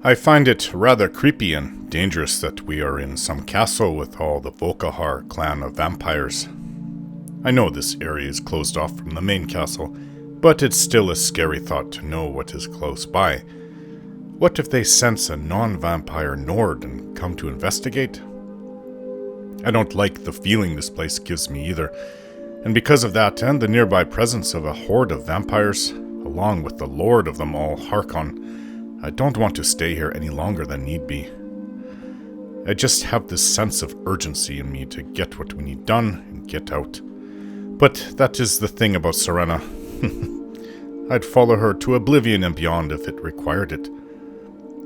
I find it rather creepy and dangerous that we are in some castle with all the Volkihar clan of vampires. I know this area is closed off from the main castle, but it's still a scary thought to know what is close by. What if they sense a non-vampire Nord and come to investigate? I don't like the feeling this place gives me either, and because of that and the nearby presence of a horde of vampires, along with the lord of them all, Harkon, I don't want to stay here any longer than need be. I just have this sense of urgency in me to get what we need done and get out. But that is the thing about Serana. I'd follow her to Oblivion and beyond if it required it.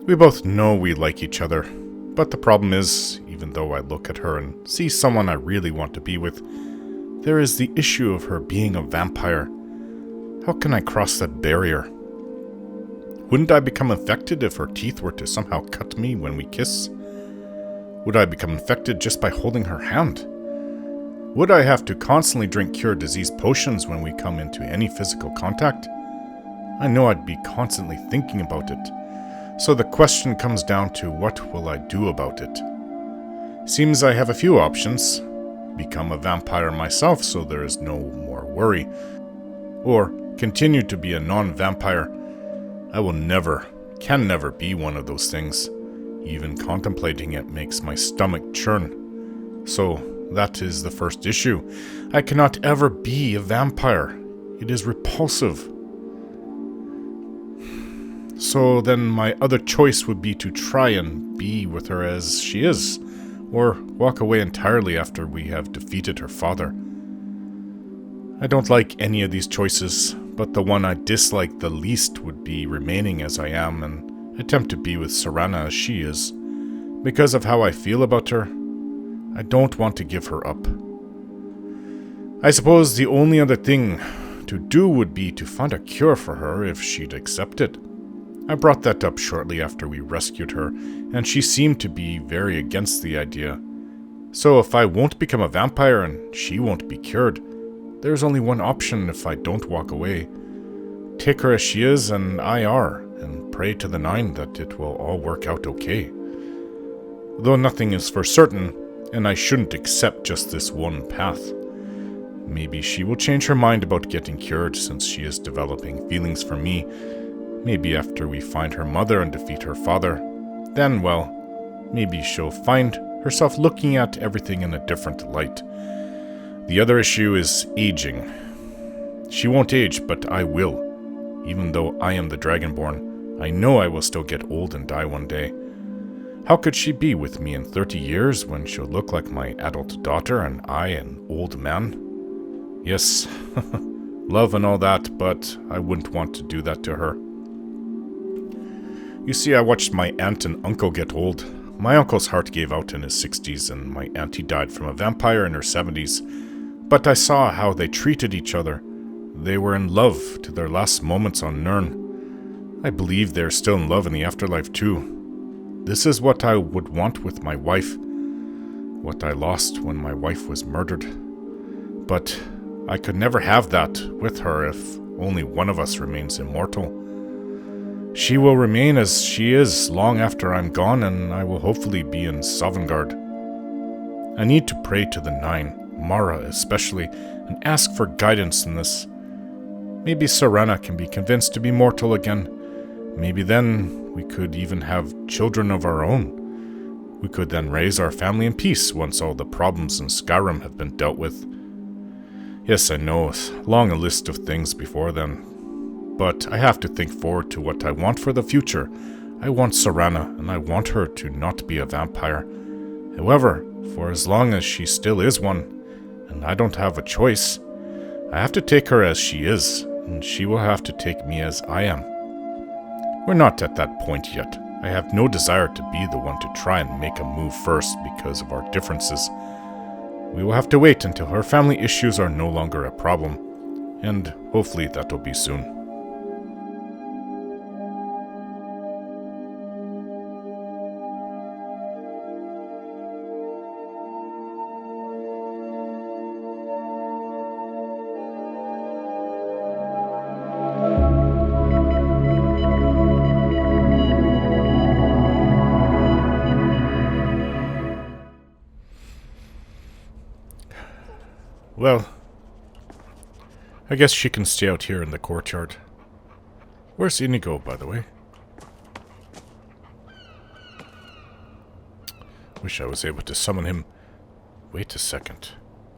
We both know we like each other, but the problem is, even though I look at her and see someone I really want to be with, there is the issue of her being a vampire. How can I cross that barrier? Wouldn't I become infected if her teeth were to somehow cut me when we kiss? Would I become infected just by holding her hand? Would I have to constantly drink cure disease potions when we come into any physical contact? I know I'd be constantly thinking about it. So the question comes down to, what will I do about it? Seems I have a few options. Become a vampire myself so there is no more worry. Or continue to be a non-vampire. I can never be one of those things. Even contemplating it makes my stomach churn. So that is the first issue. I cannot ever be a vampire. It is repulsive. So then my other choice would be to try and be with her as she is, or walk away entirely after we have defeated her father. I don't like any of these choices, but the one I dislike the least would be remaining as I am and attempt to be with Serana as she is. Because of how I feel about her, I don't want to give her up. I suppose the only other thing to do would be to find a cure for her if she'd accept it. I brought that up shortly after we rescued her, and she seemed to be very against the idea. So if I won't become a vampire and she won't be cured, there's only one option if I don't walk away. Take her as she is and I are, and pray to the Nine that it will all work out okay. Though nothing is for certain, and I shouldn't accept just this one path. Maybe she will change her mind about getting cured since she is developing feelings for me. Maybe after we find her mother and defeat her father. Then, well, maybe she'll find herself looking at everything in a different light. The other issue is aging. She won't age, but I will. Even though I am the Dragonborn, I know I will still get old and die one day. How could she be with me in 30 years when she'll look like my adult daughter and I an old man? Yes, love and all that, but I wouldn't want to do that to her. You see, I watched my aunt and uncle get old. My uncle's heart gave out in his 60s and my auntie died from a vampire in her 70s. But I saw how they treated each other. They were in love to their last moments on Nirn. I believe they're still in love in the afterlife too. This is what I would want with my wife. What I lost when my wife was murdered. But I could never have that with her if only one of us remains immortal. She will remain as she is long after I'm gone, and I will hopefully be in Sovngarde. I need to pray to the Nine, Mara especially, and ask for guidance in this. Maybe Serana can be convinced to be mortal again. Maybe then we could even have children of our own. We could then raise our family in peace once all the problems in Skyrim have been dealt with. Yes, I know, it's long a list of things before then. But I have to think forward to what I want for the future. I want Serana, and I want her to not be a vampire. However, for as long as she still is one, and I don't have a choice, I have to take her as she is, and she will have to take me as I am. We're not at that point yet. I have no desire to be the one to try and make a move first because of our differences. We will have to wait until her family issues are no longer a problem, and hopefully that'll be soon. I guess she can stay out here in the courtyard. Where's Inigo, by the way? Wish I was able to summon him. Wait a second.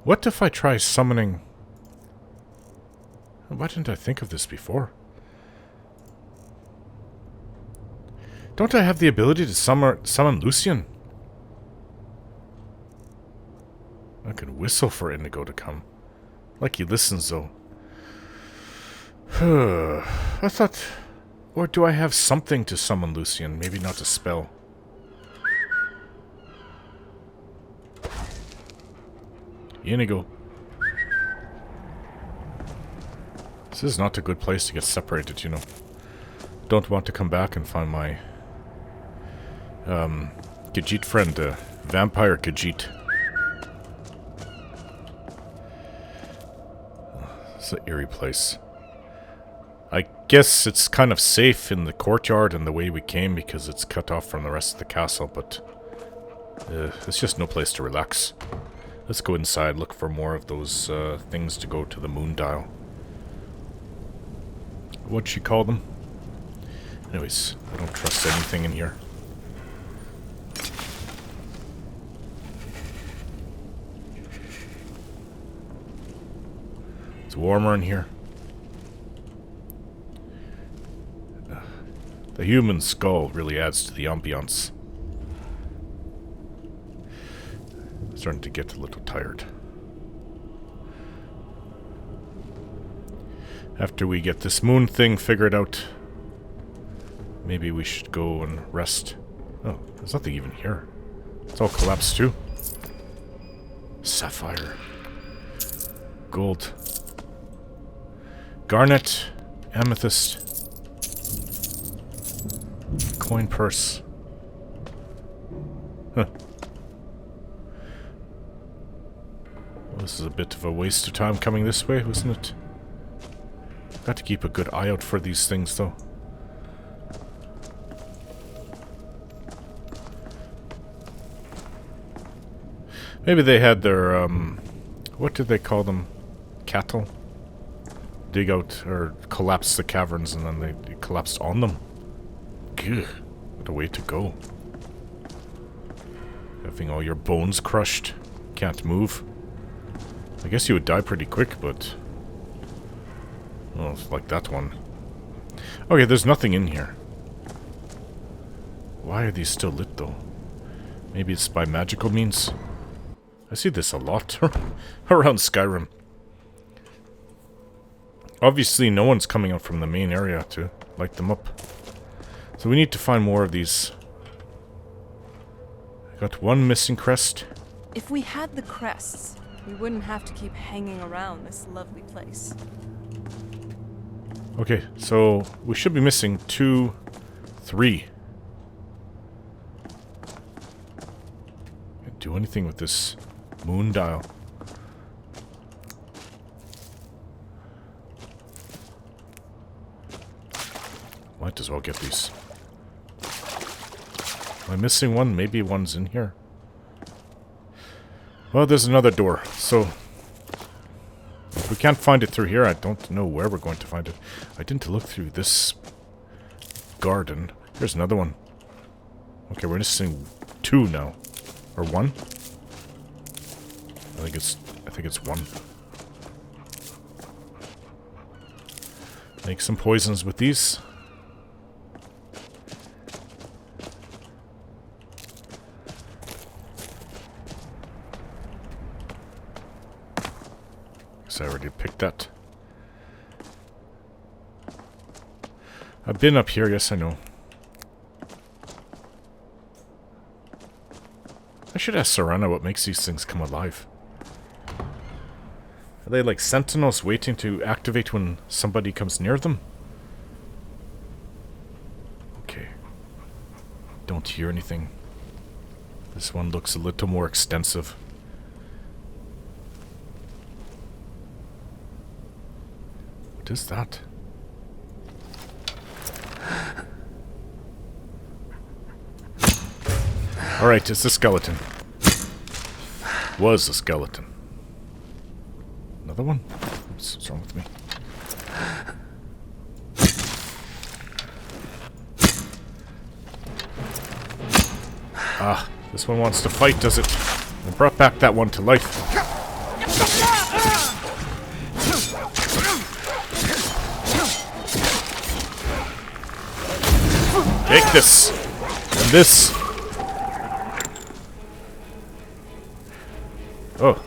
What if I try summoning... Why didn't I think of this before? Don't I have the ability to summon Lucian? I could whistle for Inigo to come. Like he listens, though. I thought... Or do I have something to summon Lucian? Maybe not a spell. Inigo. This is not a good place to get separated, you know. Don't want to come back and find my... Khajiit friend, Vampire Khajiit. It's an eerie place. I guess it's kind of safe in the courtyard and the way we came because it's cut off from the rest of the castle, but it's just no place to relax. Let's go inside, look for more of those things to go to the moon dial. What'd she call them? Anyways, I don't trust anything in here. It's warmer in here. The human skull really adds to the ambiance. Starting to get a little tired. After we get this moon thing figured out, maybe we should go and rest. Oh, there's nothing even here. It's all collapsed too. Sapphire. Gold. Garnet. Amethyst. Coin purse. Huh. Well, this is a bit of a waste of time coming this way, wasn't it? Got to keep a good eye out for these things, though. Maybe they had their, what did they call them? Cattle? Dig out, or collapse the caverns, and then they collapsed on them. Gugh, what a way to go. Having all your bones crushed. Can't move. I guess you would die pretty quick, but... Oh, it's like that one. Okay, there's nothing in here. Why are these still lit, though? Maybe it's by magical means? I see this a lot around Skyrim. Obviously, no one's coming out from the main area to light them up. So we need to find more of these. I got one missing crest. If we had the crests, we wouldn't have to keep hanging around this lovely place. Okay, so we should be missing 2, 3. Can't do anything with this moon dial. Might as well get these. Am I missing one? Maybe one's in here. Well, there's another door, so... If we can't find it through here, I don't know where we're going to find it. I didn't look through this garden. Here's another one. Okay, we're missing 2 now. Or 1? I think it's 1. Make some poisons with these. I already picked that. I've been up here, yes I know. I should ask Serana what makes these things come alive. Are they like sentinels waiting to activate when somebody comes near them? Okay. Don't hear anything. This one looks a little more extensive. What is that? Alright, it's a skeleton. Was a skeleton. Another one? What's wrong with me? Ah, this one wants to fight, does it? I brought back that one to life. Take this! And this! Oh.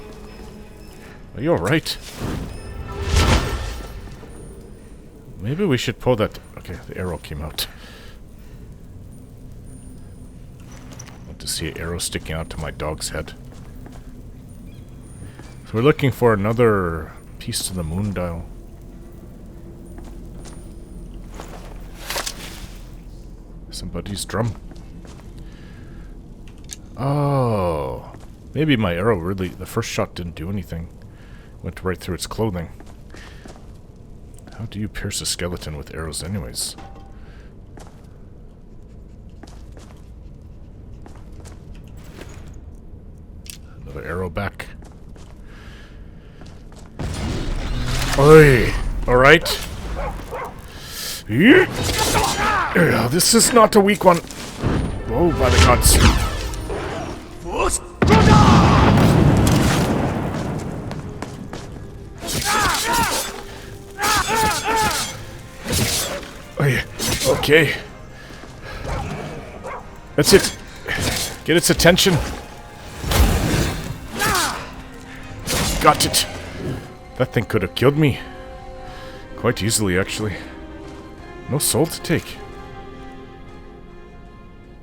Are you alright? Maybe we should pull that... Okay, the arrow came out. I want to see an arrow sticking out to my dog's head. So we're looking for another piece to the moon dial. Somebody's drum. Oh. Maybe my arrow really... The first shot didn't do anything. Went right through its clothing. How do you pierce a skeleton with arrows anyways? Another arrow back. Oi! Alright. Yeah, this is not a weak one. Oh, by the gods. Okay. That's it. Get its attention. Got it. That thing could have killed me. Quite easily, actually. No soul to take.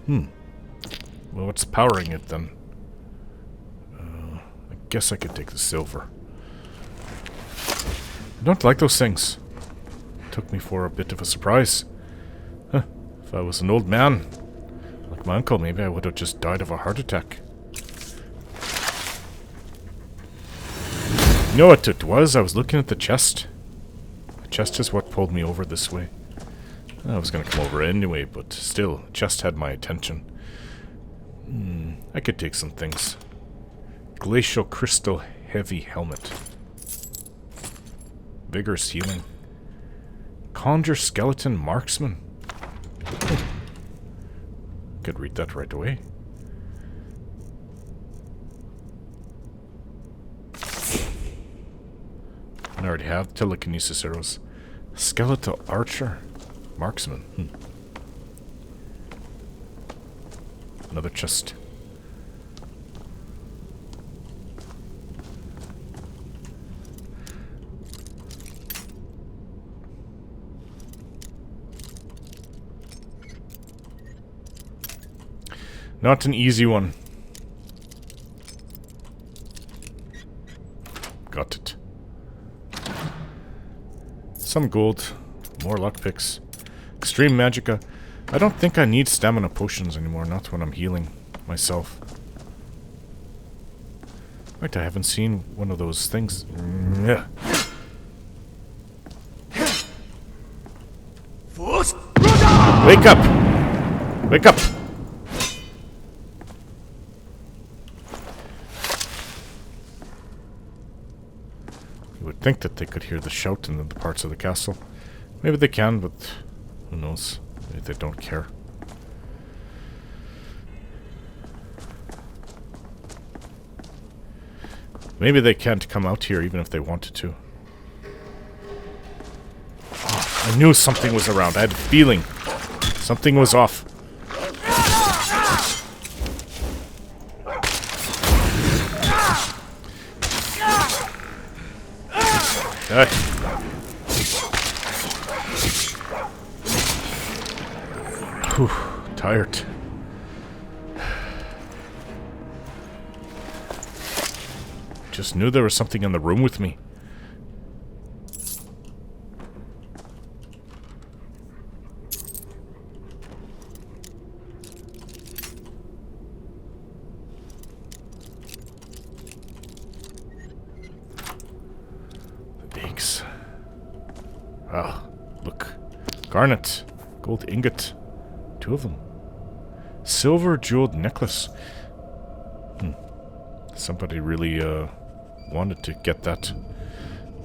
Well, what's powering it, then? I guess I could take the silver. I don't like those things. Took me for a bit of a surprise. Huh. If I was an old man, like my uncle, maybe I would have just died of a heart attack. You know what it was? I was looking at the chest. The chest is what pulled me over this way. I was going to come over anyway, but still, the chest had my attention. I could take some things. Glacial crystal heavy helmet. Vigorous healing. Conjure skeleton marksman. Could read that right away. I already have telekinesis arrows. Skeletal archer. Marksman. Another chest. Not an easy one. Got it. Some gold. More lockpicks. Extreme Magicka. I don't think I need stamina potions anymore, not when I'm healing myself. Right, I haven't seen one of those things. Yeah. Wake up! Wake up! You would think that they could hear the shout in the parts of the castle. Maybe they can, but who knows? Maybe they don't care. Maybe they can't come out here even if they wanted to. Oh, I knew something was around. I had a feeling. Something was off. Whew, tired. Just knew there was something in the room with me. The eggs. Ah, look. Garnet. Gold ingot. 2 of them. Silver jeweled necklace. Somebody really wanted to get that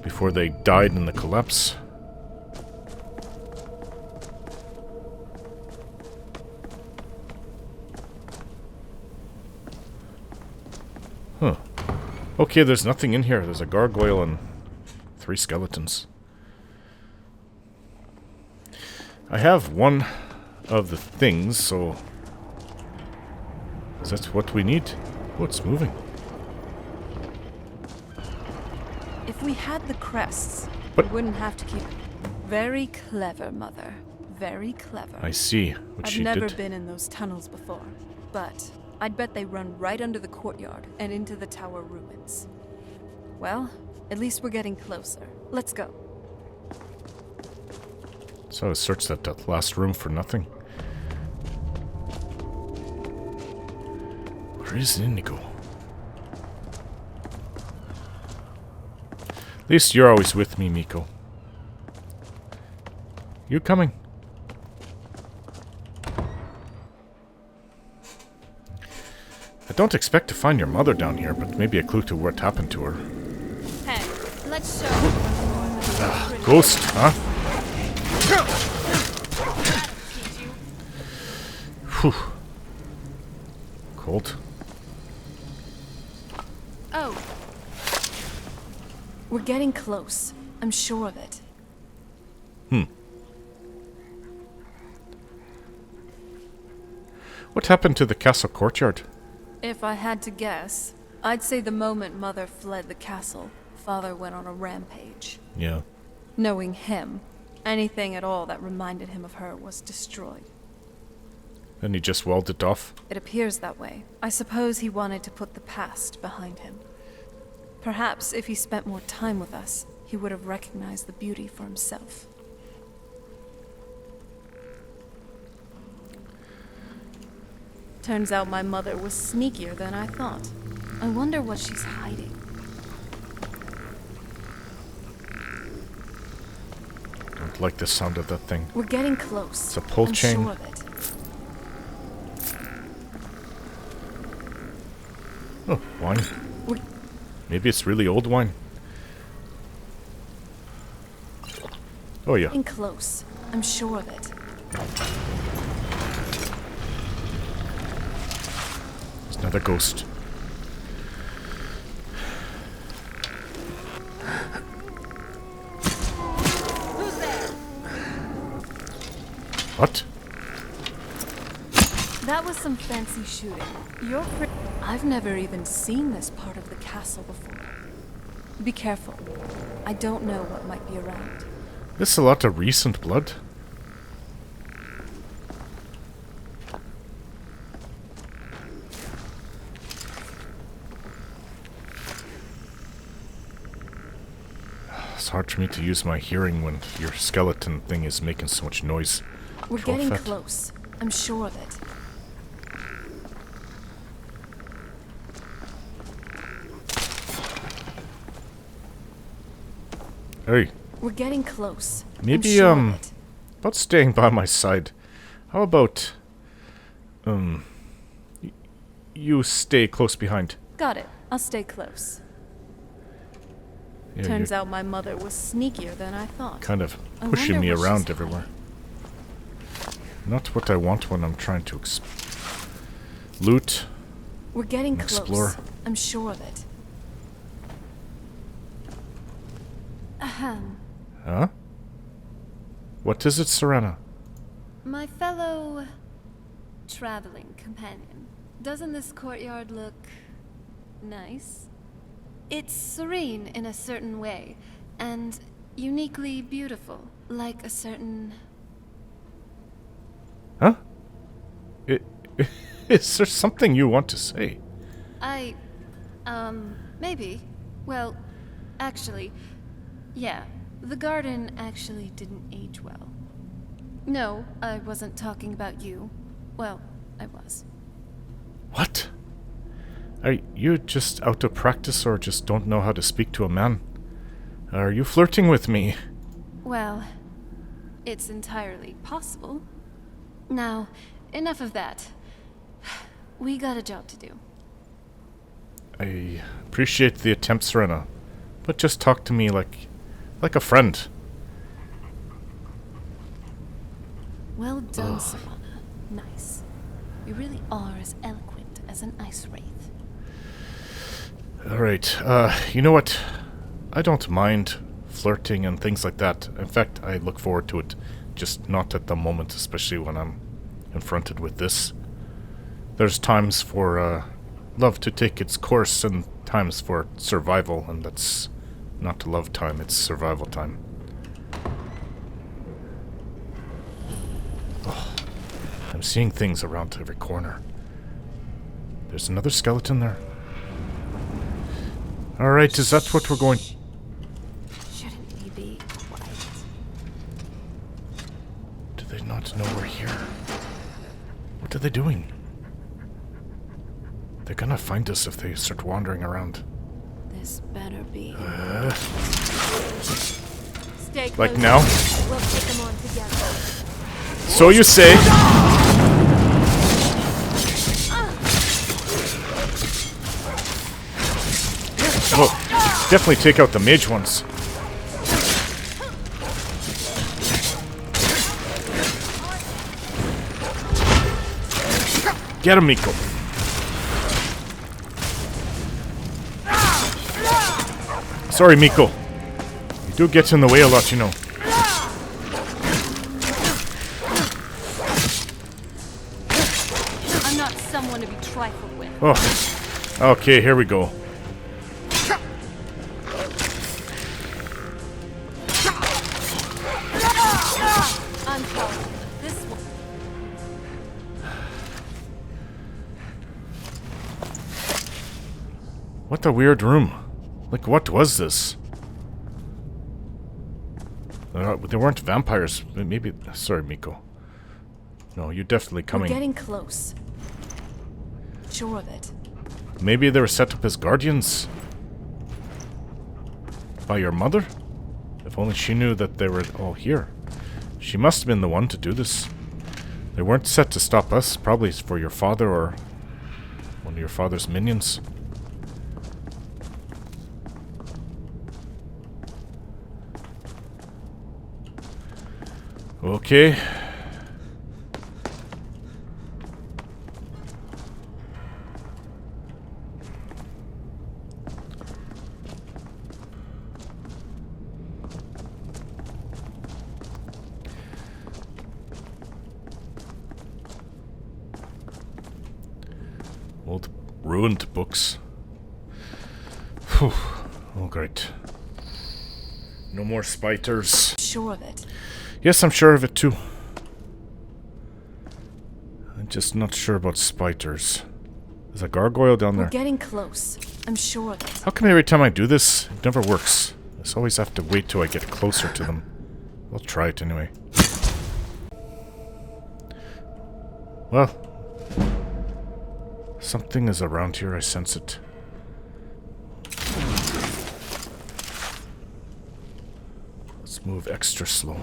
before they died in the collapse. Okay, there's nothing in here. There's a gargoyle and 3 skeletons. I have one of the things, so... Is that what we need? Oh, it's moving. If we had the crests, What? we wouldn't have to keep... Very clever, Mother. Very clever. I see what she did. I've never been in those tunnels before, but I'd bet they run right under the courtyard and into the tower ruins. Well, at least we're getting closer. Let's go. So I searched that last room for nothing. Where is Inigo? At least you're always with me, Miko. You coming? I don't expect to find your mother down here, but maybe a clue to what happened to her. Hey, let's show Ghost, huh? Whew. Cold. Oh. We're getting close. I'm sure of it. What happened to the castle courtyard? If I had to guess, I'd say the moment Mother fled the castle, Father went on a rampage. Yeah. Knowing him, anything at all that reminded him of her was destroyed. And he just walled it off? It appears that way. I suppose he wanted to put the past behind him. Perhaps if he spent more time with us, he would have recognized the beauty for himself. Turns out my mother was sneakier than I thought. I wonder what she's hiding. Don't like the sound of that thing. We're getting close. It's a pull I'm chain. sure of it. Oh, wine. We're Maybe it's really old wine. Oh yeah. getting close. I'm sure of it. It's another ghost. Who's there? What? That was some fancy shooting. You're I've never even seen this part of the castle before. Be careful. I don't know what might be around. This is a lot of recent blood. It's hard for me to use my hearing when your skeleton thing is making so much noise. We're Troll getting fat. close. I'm sure of it. Hey, We're getting close. maybe, I'm sure of it. about staying by my side. How about, you stay close behind. Got it. I'll stay close. Yeah, Turns you're out my mother was sneakier than I thought. kind of I pushing wonder me what she's around hiding. everywhere. Not what I want when I'm trying to loot. We're getting close. Explore. I'm sure of it. Ahem. Huh? What is it, Serana? My fellow traveling companion, doesn't this courtyard look nice? It's serene in a certain way, and uniquely beautiful, like a certain... Huh? Is there something you want to say? Maybe. Well, actually, yeah, the garden actually didn't age well. No, I wasn't talking about you. Well, I was. What? Are you just out of practice or just don't know how to speak to a man? Are you flirting with me? Well, it's entirely possible. Now, enough of that. We got a job to do. I appreciate the attempt, Serena, but just talk to me like a friend. Well done, Serana. Nice. You really are as eloquent as an ice wraith. Alright, you know what? I don't mind flirting and things like that. In fact, I look forward to it. Just not at the moment, especially when I'm confronted with this. There's times for love to take its course and times for survival, and that's not love time, it's survival time. Oh, I'm seeing things around every corner. There's another skeleton there. Alright, is that what we're going... Shouldn't we be quiet? Do they not know we're here? What are they doing? They're gonna find us if they start wandering around. This better be. Stay close. Like now? We'll take them on together. So you say. Well, definitely take out the mage ones. Get him, Miko. Sorry, Miko. You do get in the way a lot, you know. I'm not someone to be trifled with. Oh. Okay, here we go. I'm calling this one. What a weird room. Like, what was this? They weren't vampires. Maybe... Sorry, Miko. No, you're definitely coming. We're getting close. Sure of it. Maybe they were set up as guardians? By your mother? If only she knew that they were all here. She must have been the one to do this. They weren't set to stop us. Probably for your father or one of your father's minions. Okay. Old ruined books. Whew. Oh, great. No more spiders. Sure of it. Yes, I'm sure of it too. I'm just not sure about spiders. There's a gargoyle down We're there. getting close. I'm sure of it. How come every time I do this, it never works? I just always have to wait till I get closer to them. I'll try it anyway. Well, something is around here, I sense it. Let's move extra slow.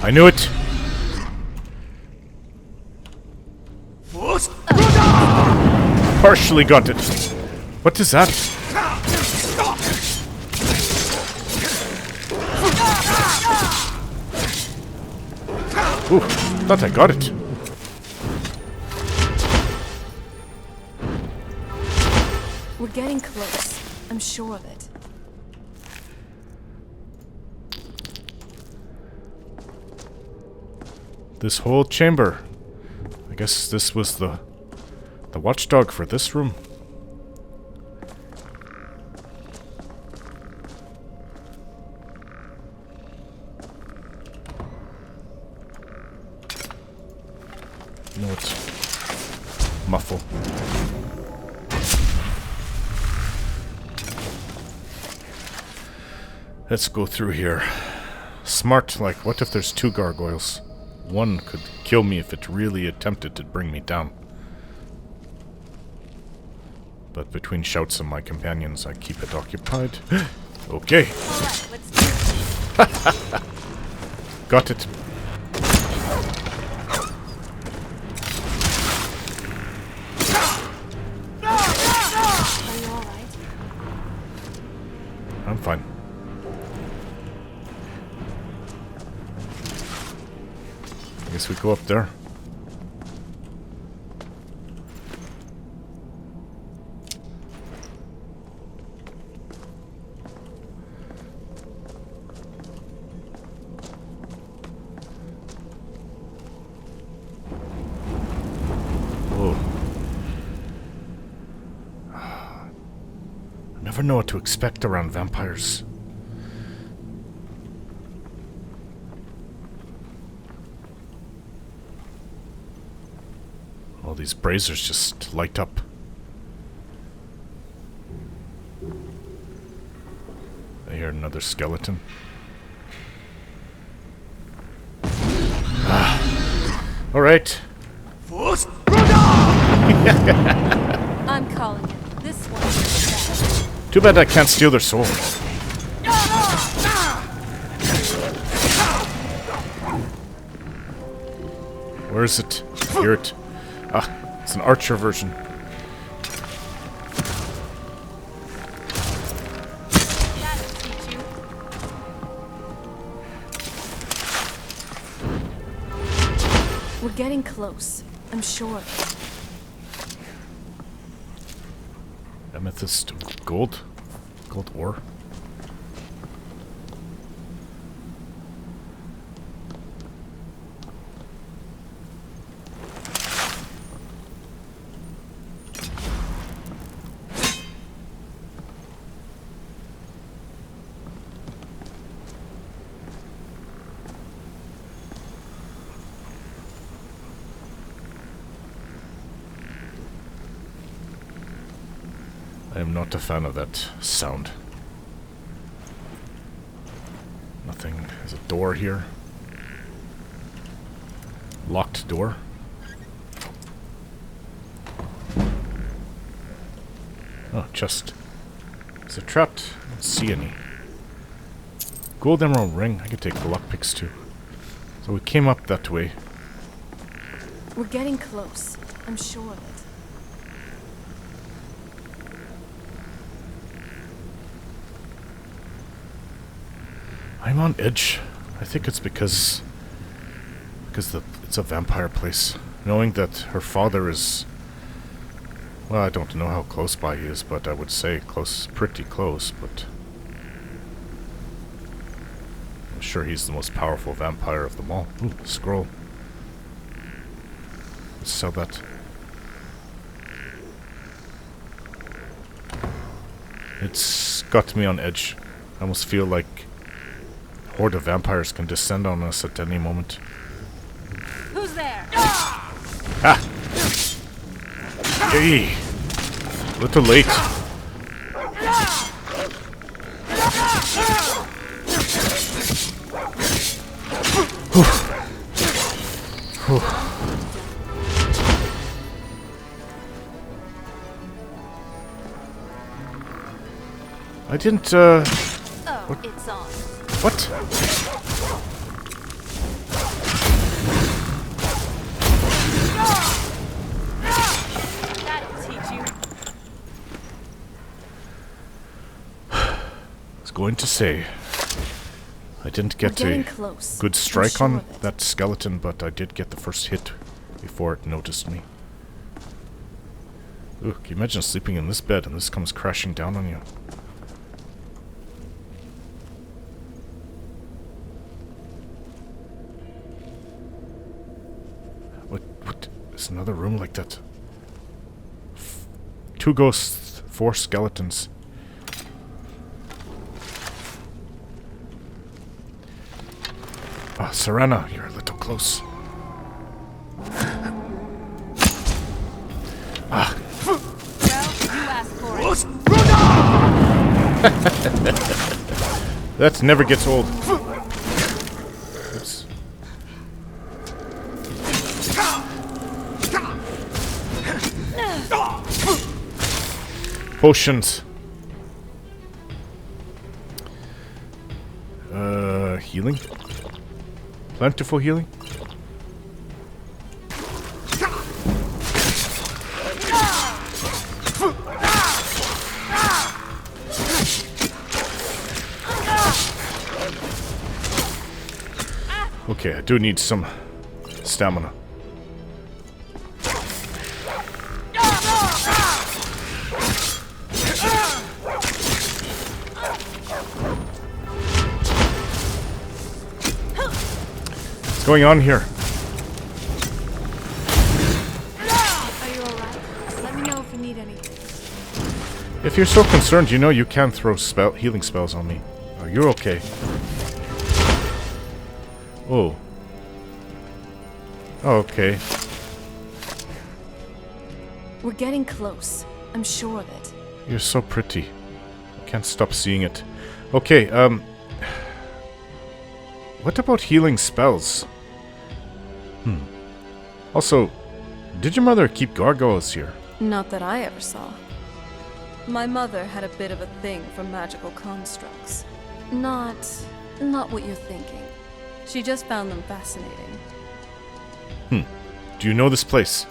I knew it! Partially got it. What is that? Ooh, thought I got it. We're getting close. I'm sure of it. This whole chamber. I guess this was the watchdog for this room. You know what? Muffle. Let's go through here. Smart, like, what if there's two gargoyles? One could kill me if it really attempted to bring me down. But between shouts of my companions, I keep it occupied. Okay. Alright, let's do it. Got it. Are you alright? I'm fine. I guess we go up there. never know what to expect around vampires. All these braziers just light up. I hear another skeleton. Alright. I'm calling it. This one is bad. Too bad I can't steal their soul. Where is it? I hear it. Ah, it's an archer version. We're getting close. I'm sure of it. Amethyst gold? Gold ore? I am not a fan of that sound. Nothing. There's a door here. Locked door. Oh, chest. Is it trapped? I don't see any. Gold emerald ring. I could take the lockpicks too. So we came up that way. We're getting close. I'm sure of it. I'm on edge. I think it's because it's a vampire place. Knowing that her father is, well, I don't know how close by he is, but I would say close, pretty close, but I'm sure he's the most powerful vampire of them all. Ooh, scroll. Let's sell that. It's got me on edge. I almost feel like a horde of vampires can descend on us at any moment. Who's there? Ah! Hey! A little late. I didn't, Oh, what? it's on. What? That'll teach you. I was going to say, I didn't get We're getting a close. good I'm strike sure on of it. that skeleton, but I did get the first hit before it noticed me. Ooh, can you imagine sleeping in this bed and this comes crashing down on you? What? There's another room like that. 2 ghosts, 4 skeletons. Ah, Serana, you're a little close. Ah. Well, you asked for it. That never gets old. Oops. Potions. Healing? Plentiful healing? Okay, I do need some stamina. What's going on here? Are you alright? Let me know if you need anything. If you're so concerned, you know you can throw healing spells on me. Oh, you're okay. Oh. Oh, okay. We're getting close. I'm sure of it. You're so pretty. I can't stop seeing it. Okay, what about healing spells? Also, did your mother keep gargoyles here? Not that I ever saw. My mother had a bit of a thing for magical constructs. Not what you're thinking. She just found them fascinating. Do you know this place?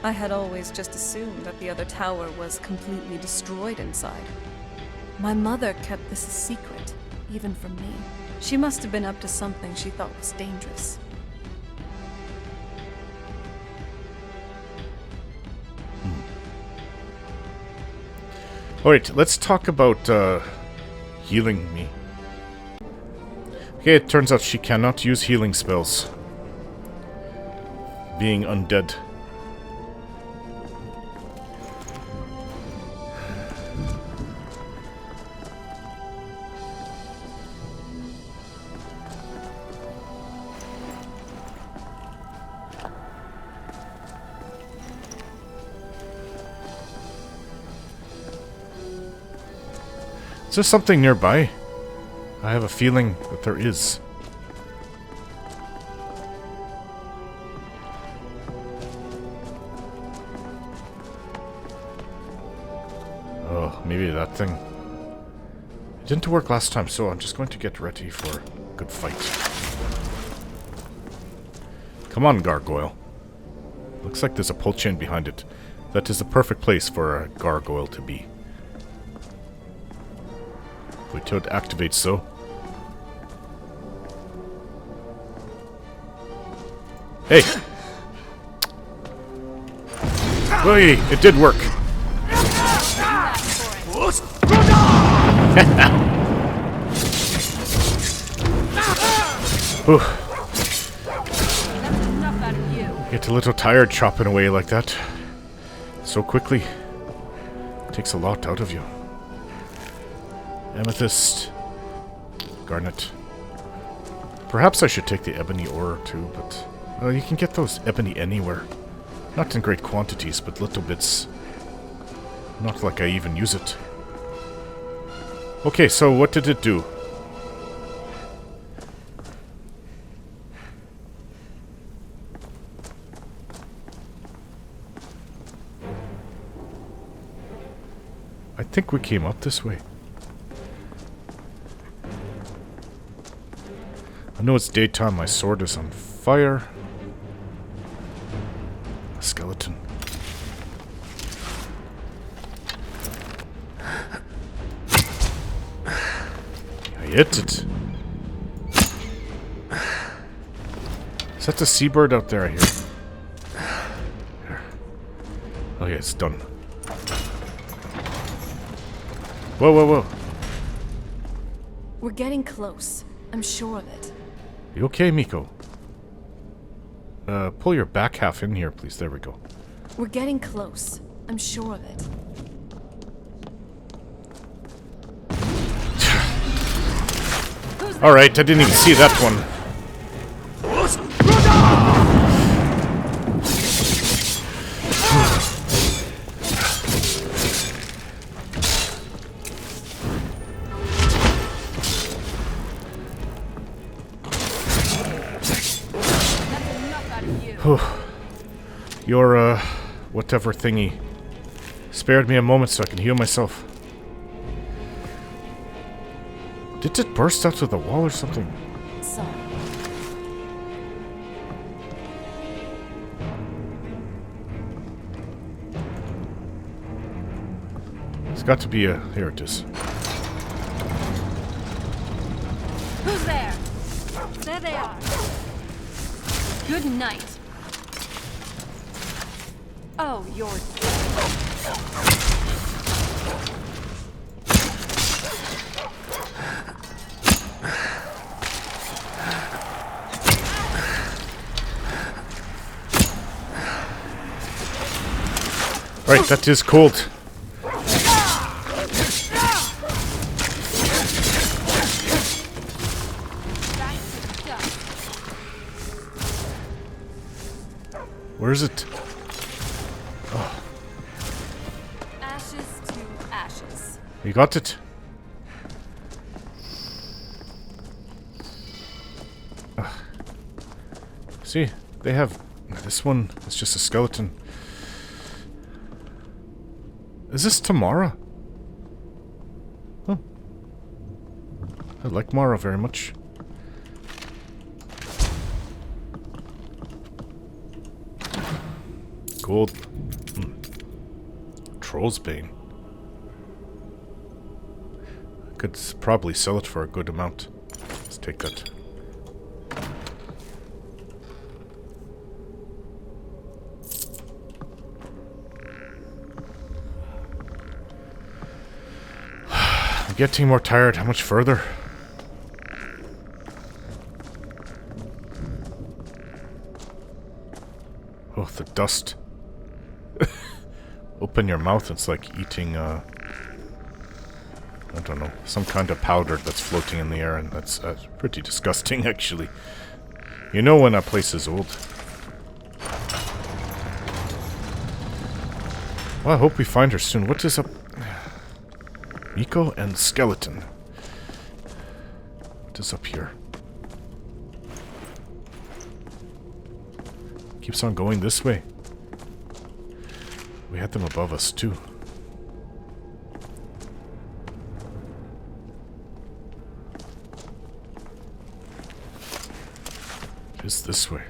I had always just assumed that the other tower was completely destroyed inside. My mother kept this a secret, even from me. She must have been up to something she thought was dangerous. Alright, let's talk about healing me. Okay, it turns out she cannot use healing spells. Being undead. Is there something nearby? I have a feeling that there is. Oh, maybe that thing. It didn't work last time, so I'm just going to get ready for a good fight. Come on, gargoyle. Looks like there's a pull chain behind it. That is the perfect place for a gargoyle to be. Wait till it activates, so. Hey! Hey, it did work. Get a little tired chopping away like that. So quickly. Takes a lot out of you. Amethyst. Garnet. Perhaps I should take the ebony ore too, but... you can get those ebony anywhere. Not in great quantities, but little bits. Not like I even use it. Okay, so what did it do? I think we came up this way. I know it's daytime, my sword is on fire. A skeleton. I hit it. Is that the seabird out there I hear? Here. Oh yeah, it's done. Whoa, whoa, whoa. We're getting close. I'm sure of it. You okay, Miko? Pull your back half in here, please. There we go. We're getting close. I'm sure of it. Alright, I didn't even see that one. Your, whatever thingy spared me a moment so I can heal myself. Did it burst out of the wall or something? Sorry. It's got to be a... Here it is. Who's there? There they are. Good night. Oh, you're... Right, that is cold. Where is it? Ashes to ashes. You got it? See, they have... This one is just a skeleton. Is this Tamara? Huh. I like Mara very much. Gold. Troll's Bane. I could probably sell it for a good amount. Let's take that. I'm getting more tired. How much further? Oh, the dust. Open your mouth, it's like eating, I don't know, some kind of powder that's floating in the air, and that's pretty disgusting, actually. You know when a place is old. Well, I hope we find her soon. What is up? Miko and skeleton. What is up here? Keeps on going this way. We had them above us, too. It is this way.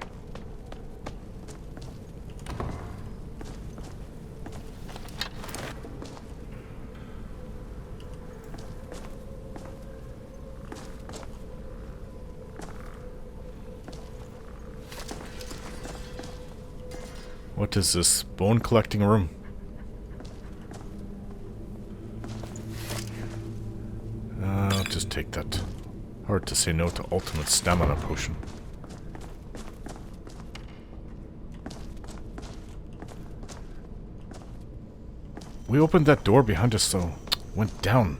What is this? Bone collecting room. I'll just take that. Hard to say no to ultimate stamina potion. We opened that door behind us though. Went down.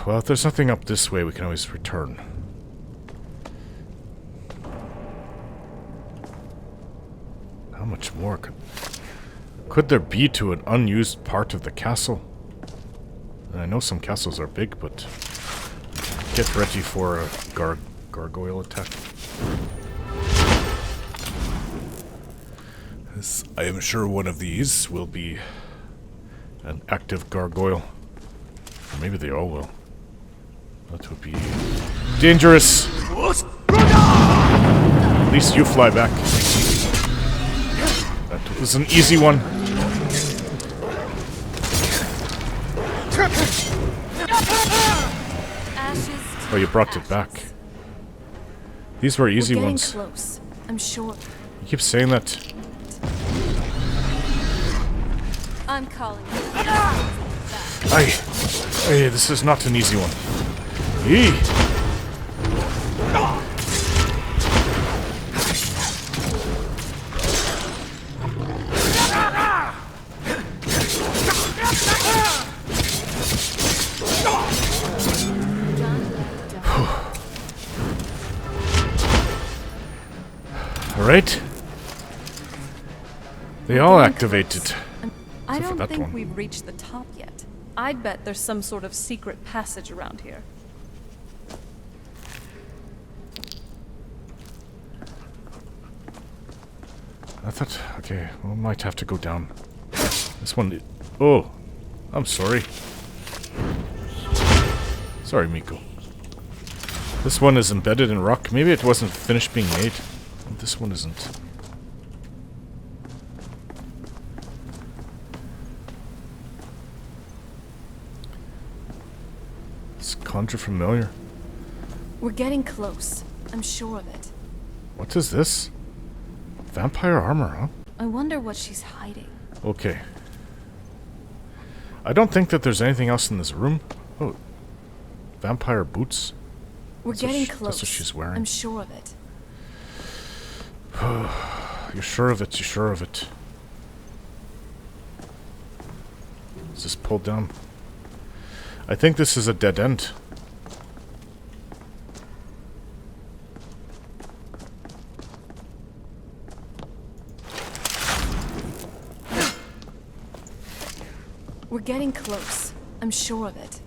Well, if there's nothing up this way, we can always return. How much more could there be to an unused part of the castle? And I know some castles are big, but get ready for a gargoyle attack. As I am sure one of these will be an active gargoyle. Or maybe they all will. That would be dangerous. At least you fly back. That was an easy one. Oh, you brought it back. These were easy ones. Close, I'm sure. You keep saying that. I'm calling you. Hey, this is not an easy one. Eee. Alright. They all activated. I don't think one. we've reached the top yet. I'd bet there's some sort of secret passage around here. I thought, okay, we might have to go down. This one, oh, I'm sorry. Sorry, Miko. This one is embedded in rock. Maybe it wasn't finished being made. This one isn't. It's conjure familiar. We're getting close. I'm sure of it. What is this? Vampire armor, huh? I wonder what she's hiding. Okay. I don't think that there's anything else in this room. Oh. Vampire boots. We're getting close. That's what she's wearing. I'm sure of it. You're sure of it, you're sure of it. Is this pulled down? I think this is a dead end. getting close. I'm sure of it.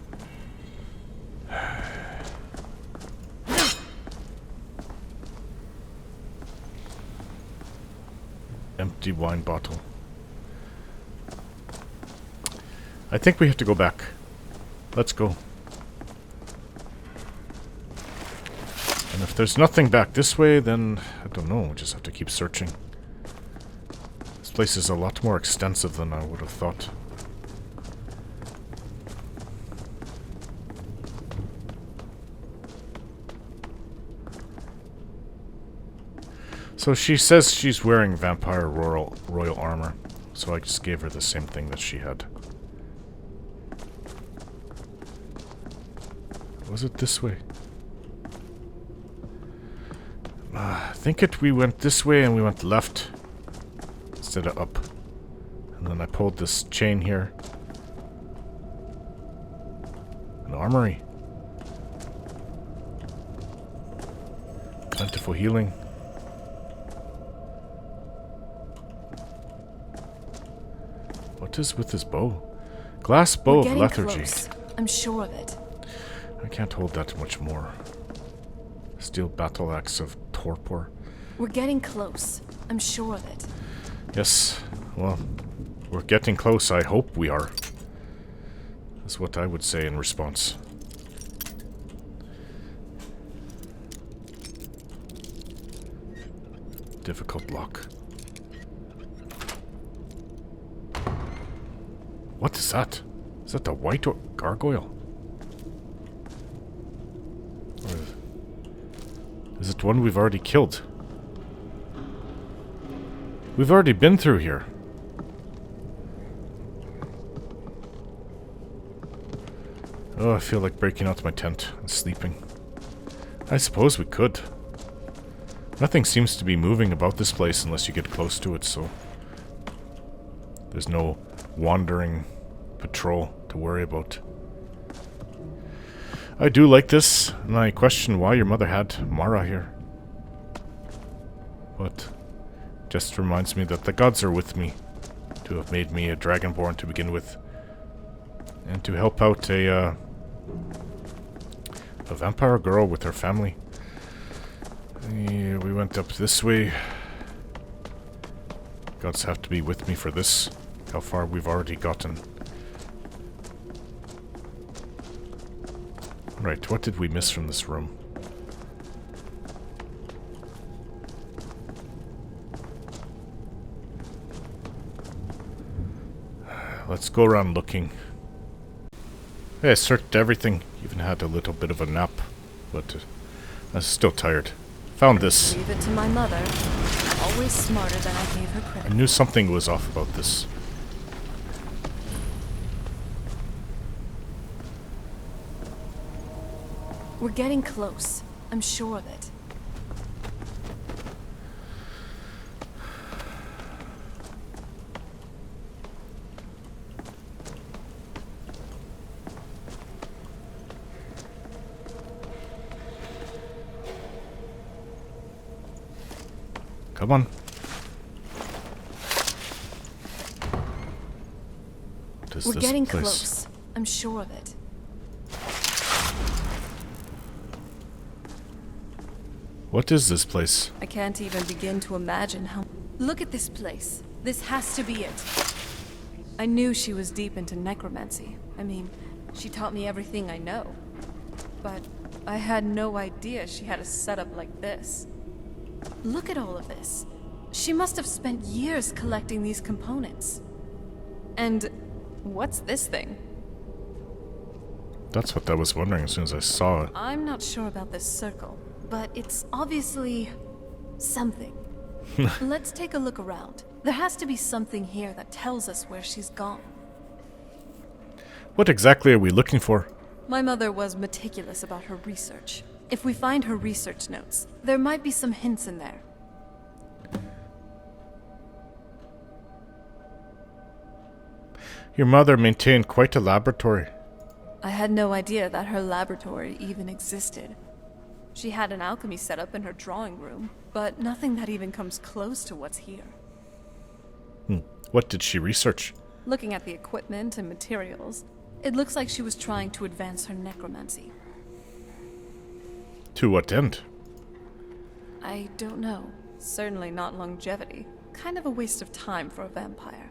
Empty wine bottle. I think we have to go back. Let's go. And if there's nothing back this way, then I don't know. We'll just have to keep searching. This place is a lot more extensive than I would have thought. So she says she's wearing vampire royal armor, so I just gave her the same thing that she had. Was it this way? I think we went this way and we went left instead of up. And then I pulled this chain here. An armory. Plentiful healing. What is with this bow? Glass bow of lethargy. Close. I'm sure of it. I can't hold that much more. Steel battle axe of torpor. We're getting close. I'm sure of it. Yes, well, we're getting close. I hope we are. That's what I would say in response. Difficult lock. What is that? Is that the white gargoyle? Or is it one we've already killed? We've already been through here. Oh, I feel like breaking out my tent and sleeping. I suppose we could. Nothing seems to be moving about this place unless you get close to it, so there's no wandering patrol to worry about. I do like this, and I question why your mother had Mara here. But just reminds me that the gods are with me, to have made me a dragonborn to begin with, and to help out a vampire girl with her family. Yeah, we went up this way. Gods have to be with me for this. How far we've already gotten. Right, what did we miss from this room? Let's go around looking. Yeah, I searched everything. Even had a little bit of a nap, but I was still tired. Found this. Leave it to my mother. Always smarter than I gave her I credit. knew something was off about this. We're getting close. I'm sure of it. Come on. What is We're this getting place? close. I'm sure of it. What is this place? I can't even begin to imagine how... Look at this place. This has to be it. I knew she was deep into necromancy. I mean, she taught me everything I know. But I had no idea she had a setup like this. Look at all of this. She must have spent years collecting these components. And what's this thing? That's what I was wondering as soon as I saw it. I'm not sure about this circle, but it's obviously something. Let's take a look around. There has to be something here that tells us where she's gone. What exactly are we looking for? My mother was meticulous about her research. If we find her research notes, there might be some hints in there. Your mother maintained quite a laboratory. I had no idea that her laboratory even existed. She had an alchemy setup in her drawing room, but nothing that even comes close to what's here. What did she research? Looking at the equipment and materials, it looks like she was trying to advance her necromancy. To what end? I don't know. Certainly not longevity. Kind of a waste of time for a vampire.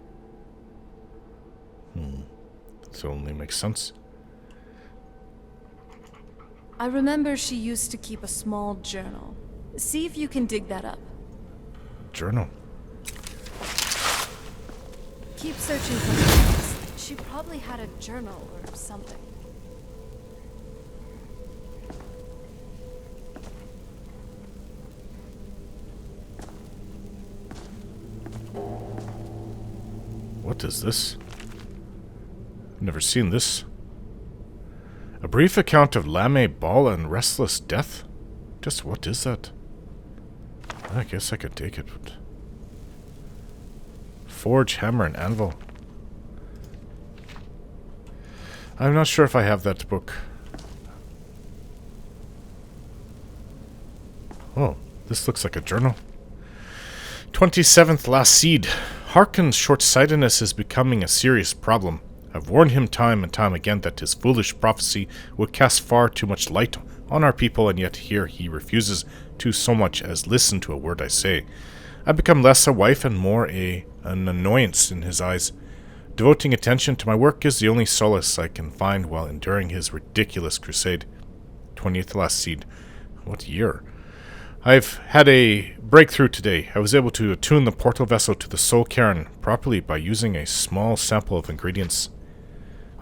That only makes sense. I remember she used to keep a small journal. See if you can dig that up. Journal. Keep searching for things. She probably had a journal or something. What is this? I've never seen this. A brief account of Lame Ball and Restless Death? Just what is that? I guess I could take it, but... Forge, Hammer, and Anvil. I'm not sure if I have that book. Oh, this looks like a journal. 27th Last Seed. Harkon's short-sightedness is becoming a serious problem. I've warned him time and time again that his foolish prophecy would cast far too much light on our people, and yet here he refuses to so much as listen to a word I say. I've become less a wife and more an annoyance in his eyes. Devoting attention to my work is the only solace I can find while enduring his ridiculous crusade. 20th Last Seed. What year? I've had a breakthrough today. I was able to attune the portal vessel to the Soul Cairn properly by using a small sample of ingredients.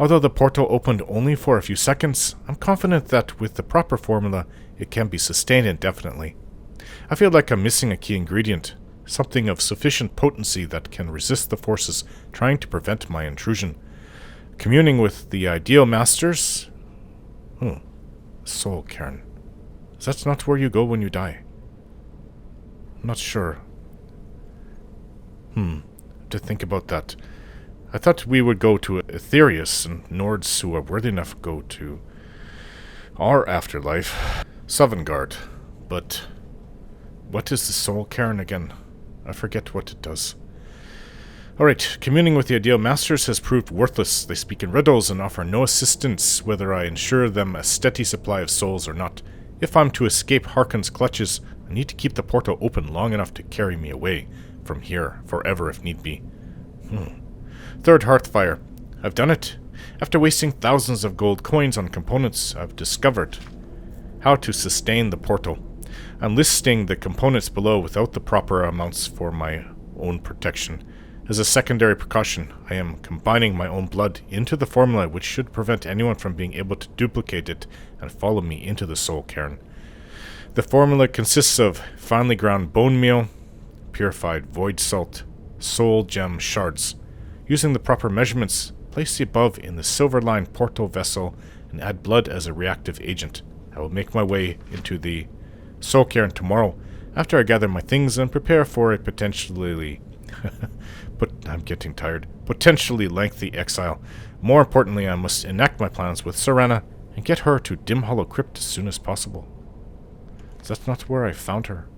Although the portal opened only for a few seconds, I'm confident that with the proper formula, it can be sustained indefinitely. I feel like I'm missing a key ingredient, something of sufficient potency that can resist the forces trying to prevent my intrusion. Communing with the ideal masters... Soul Cairn. Is that not where you go when you die? I'm not sure. To think about that. I thought we would go to Aetherius, and Nords who are worthy enough go to our afterlife, Sovngarde. But what is the Soul Cairn again? I forget what it does. Alright, communing with the ideal masters has proved worthless. They speak in riddles and offer no assistance whether I ensure them a steady supply of souls or not. If I'm to escape Harkon's clutches, I need to keep the portal open long enough to carry me away from here, forever if need be. Third Hearthfire. I've done it. After wasting thousands of gold coins on components, I've discovered how to sustain the portal. I'm listing the components below without the proper amounts for my own protection. As a secondary precaution, I am combining my own blood into the formula, which should prevent anyone from being able to duplicate it and follow me into the Soul Cairn. The formula consists of finely ground bone meal, purified void salt, soul gem shards. Using the proper measurements, place the above in the silver-lined portal vessel and add blood as a reactive agent. I will make my way into the Soul Cairn tomorrow, after I gather my things and prepare for a potentially... but I'm getting tired. Potentially lengthy exile. More importantly, I must enact my plans with Serana and get her to Dim Hollow Crypt as soon as possible. Is that not where I found her?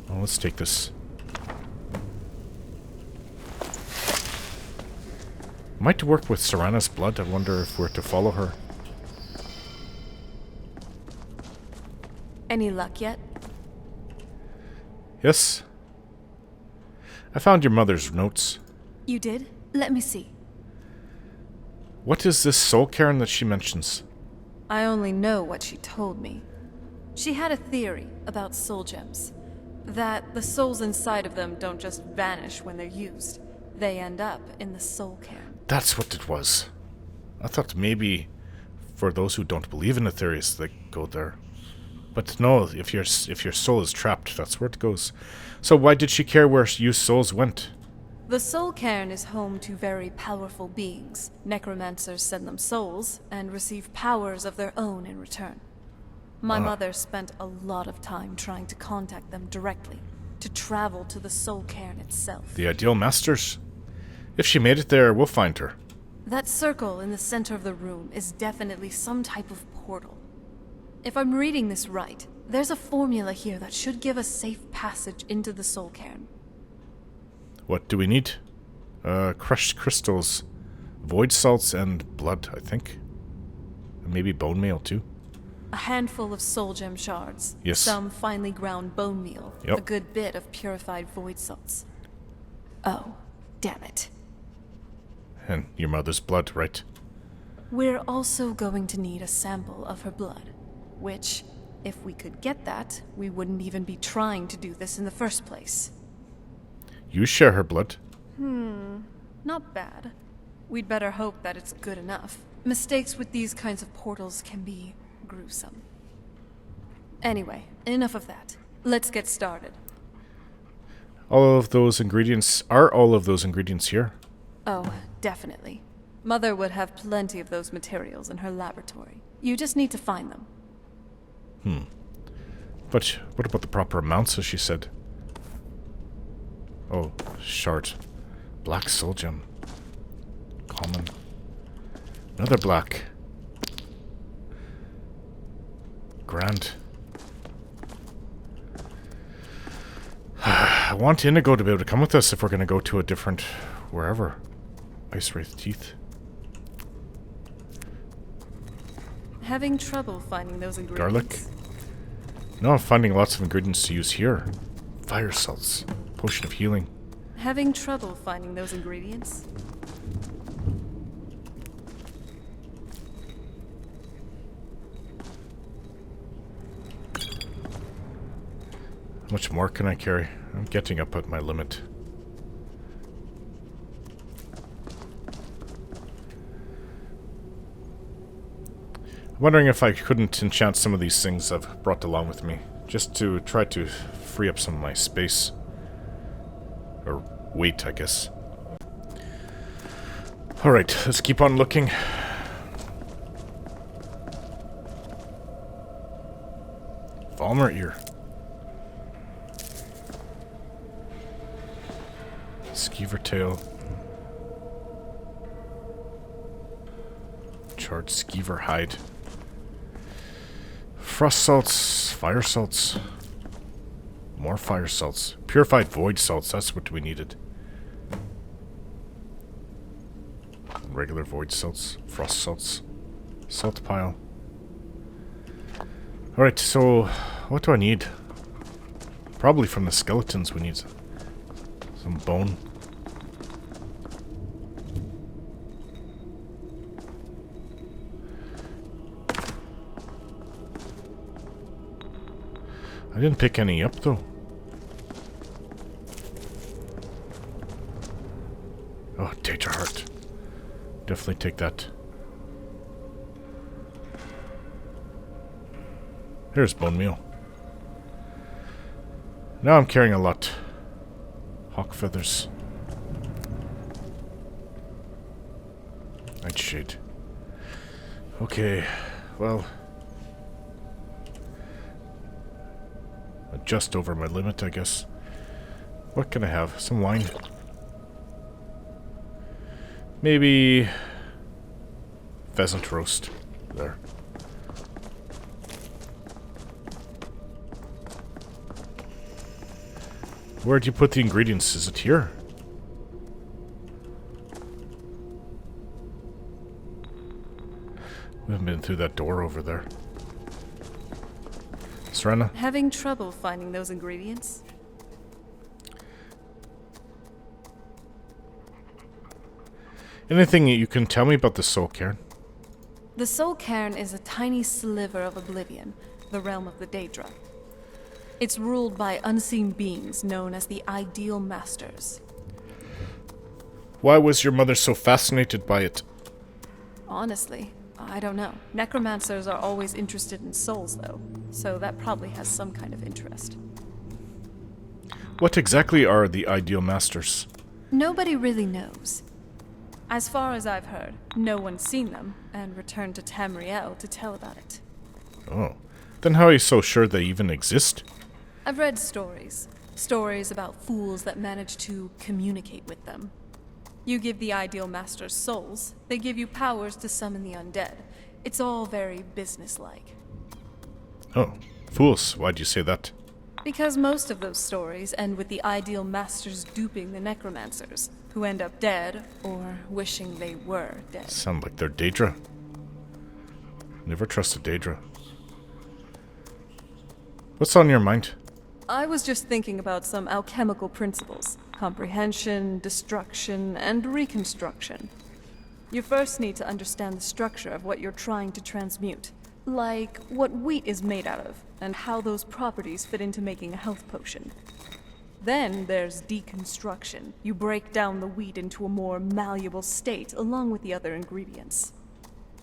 Well, let's take this. Might work with Serana's blood. I wonder if we're to follow her. Any luck yet? Yes. I found your mother's notes. You did? Let me see. What is this Soul Cairn that she mentions? I only know what she told me. She had a theory about soul gems. That the souls inside of them don't just vanish when they're used. They end up in the Soul Cairn. That's what it was. I thought maybe for those who don't believe in Aetherius, they go there. But no, if your soul is trapped, that's where it goes. So why did she care where used souls went? The Soul Cairn is home to very powerful beings. Necromancers send them souls and receive powers of their own in return. My mother spent a lot of time trying to contact them directly, to travel to the Soul Cairn itself. The ideal masters? If she made it there, we'll find her. That circle in the center of the room is definitely some type of portal. If I'm reading this right, there's a formula here that should give us safe passage into the Soul Cairn. What do we need? Crushed crystals, void salts, and blood, I think. And maybe bone meal, too. A handful of soul gem shards. Yes. Some finely ground bone meal. Yep. A good bit of purified void salts. Oh, damn it. And your mother's blood, right? We're also going to need a sample of her blood. Which, if we could get that, we wouldn't even be trying to do this in the first place. You share her blood. Not bad. We'd better hope that it's good enough. Mistakes with these kinds of portals can be gruesome. Anyway, enough of that. Let's get started. Are all of those ingredients here? Oh, definitely. Mother would have plenty of those materials in her laboratory. You just need to find them. But what about the proper amounts, as she said? Oh, shard. Black soul gem. Common. Another black. Grand. I want Indigo to be able to come with us if we're going to go to a different... wherever. Ice Wraith Teeth. Having trouble finding those ingredients. Garlic. No, I'm finding lots of ingredients to use here. Fire salts. Potion of healing. Having trouble finding those ingredients? How much more can I carry? I'm getting up at my limit. I'm wondering if I couldn't enchant some of these things I've brought along with me, just to try to free up some of my space. Or weight, I guess. Alright, let's keep on looking. Valmer ear. Skeever tail. Charred skeever hide. Frost salts, fire salts. More fire salts. Purified void salts, that's what we needed. Regular void salts, frost salts. Salt pile. Alright, so what do I need? Probably from the skeletons we need some bone. I didn't pick any up though. Oh, Danger Heart. Definitely take that. Here's bone meal. Now I'm carrying a lot. Hawk feathers. Nightshade. Okay, well... just over my limit, I guess. What can I have? Some wine. Maybe... pheasant roast. There. Where'd you put the ingredients? Is it here? We haven't been through that door over there. Serana? Having trouble finding those ingredients? Anything you can tell me about the Soul Cairn? The Soul Cairn is a tiny sliver of Oblivion, the realm of the Daedra. It's ruled by unseen beings known as the Ideal Masters. Why was your mother so fascinated by it? Honestly, I don't know. Necromancers are always interested in souls, though, so that probably has some kind of interest. What exactly are the Ideal Masters? Nobody really knows. As far as I've heard, no one's seen them, and returned to Tamriel to tell about it. Oh. Then how are you so sure they even exist? I've read stories. Stories about fools that manage to communicate with them. You give the Ideal Masters souls, they give you powers to summon the undead. It's all very businesslike. Oh. Fools. Why'd you say that? Because most of those stories end with the Ideal Masters duping the necromancers. who end up dead or wishing they were dead. Sound like they're Daedra. Never trusted Daedra. What's on your mind? I was just thinking about some alchemical principles. Comprehension, destruction, and reconstruction. You first need to understand the structure of what you're trying to transmute. Like what wheat is made out of, and how those properties fit into making a health potion. Then there's deconstruction. You break down the wheat into a more malleable state along with the other ingredients.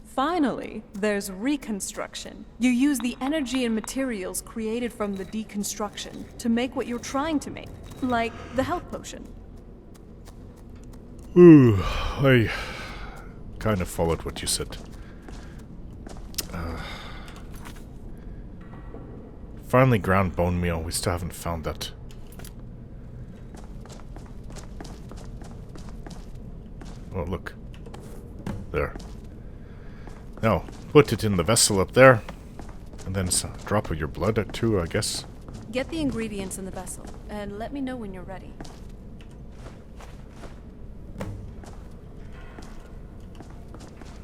Finally, there's reconstruction. You use the energy and materials created from the deconstruction to make what you're trying to make, like the health potion. Ooh, I kind of followed what you said. Finally ground bone meal. We still haven't found that. Oh, look. There. Now, put it in the vessel up there. And then a drop of your blood too, I guess. Get the ingredients in the vessel, and let me know when you're ready.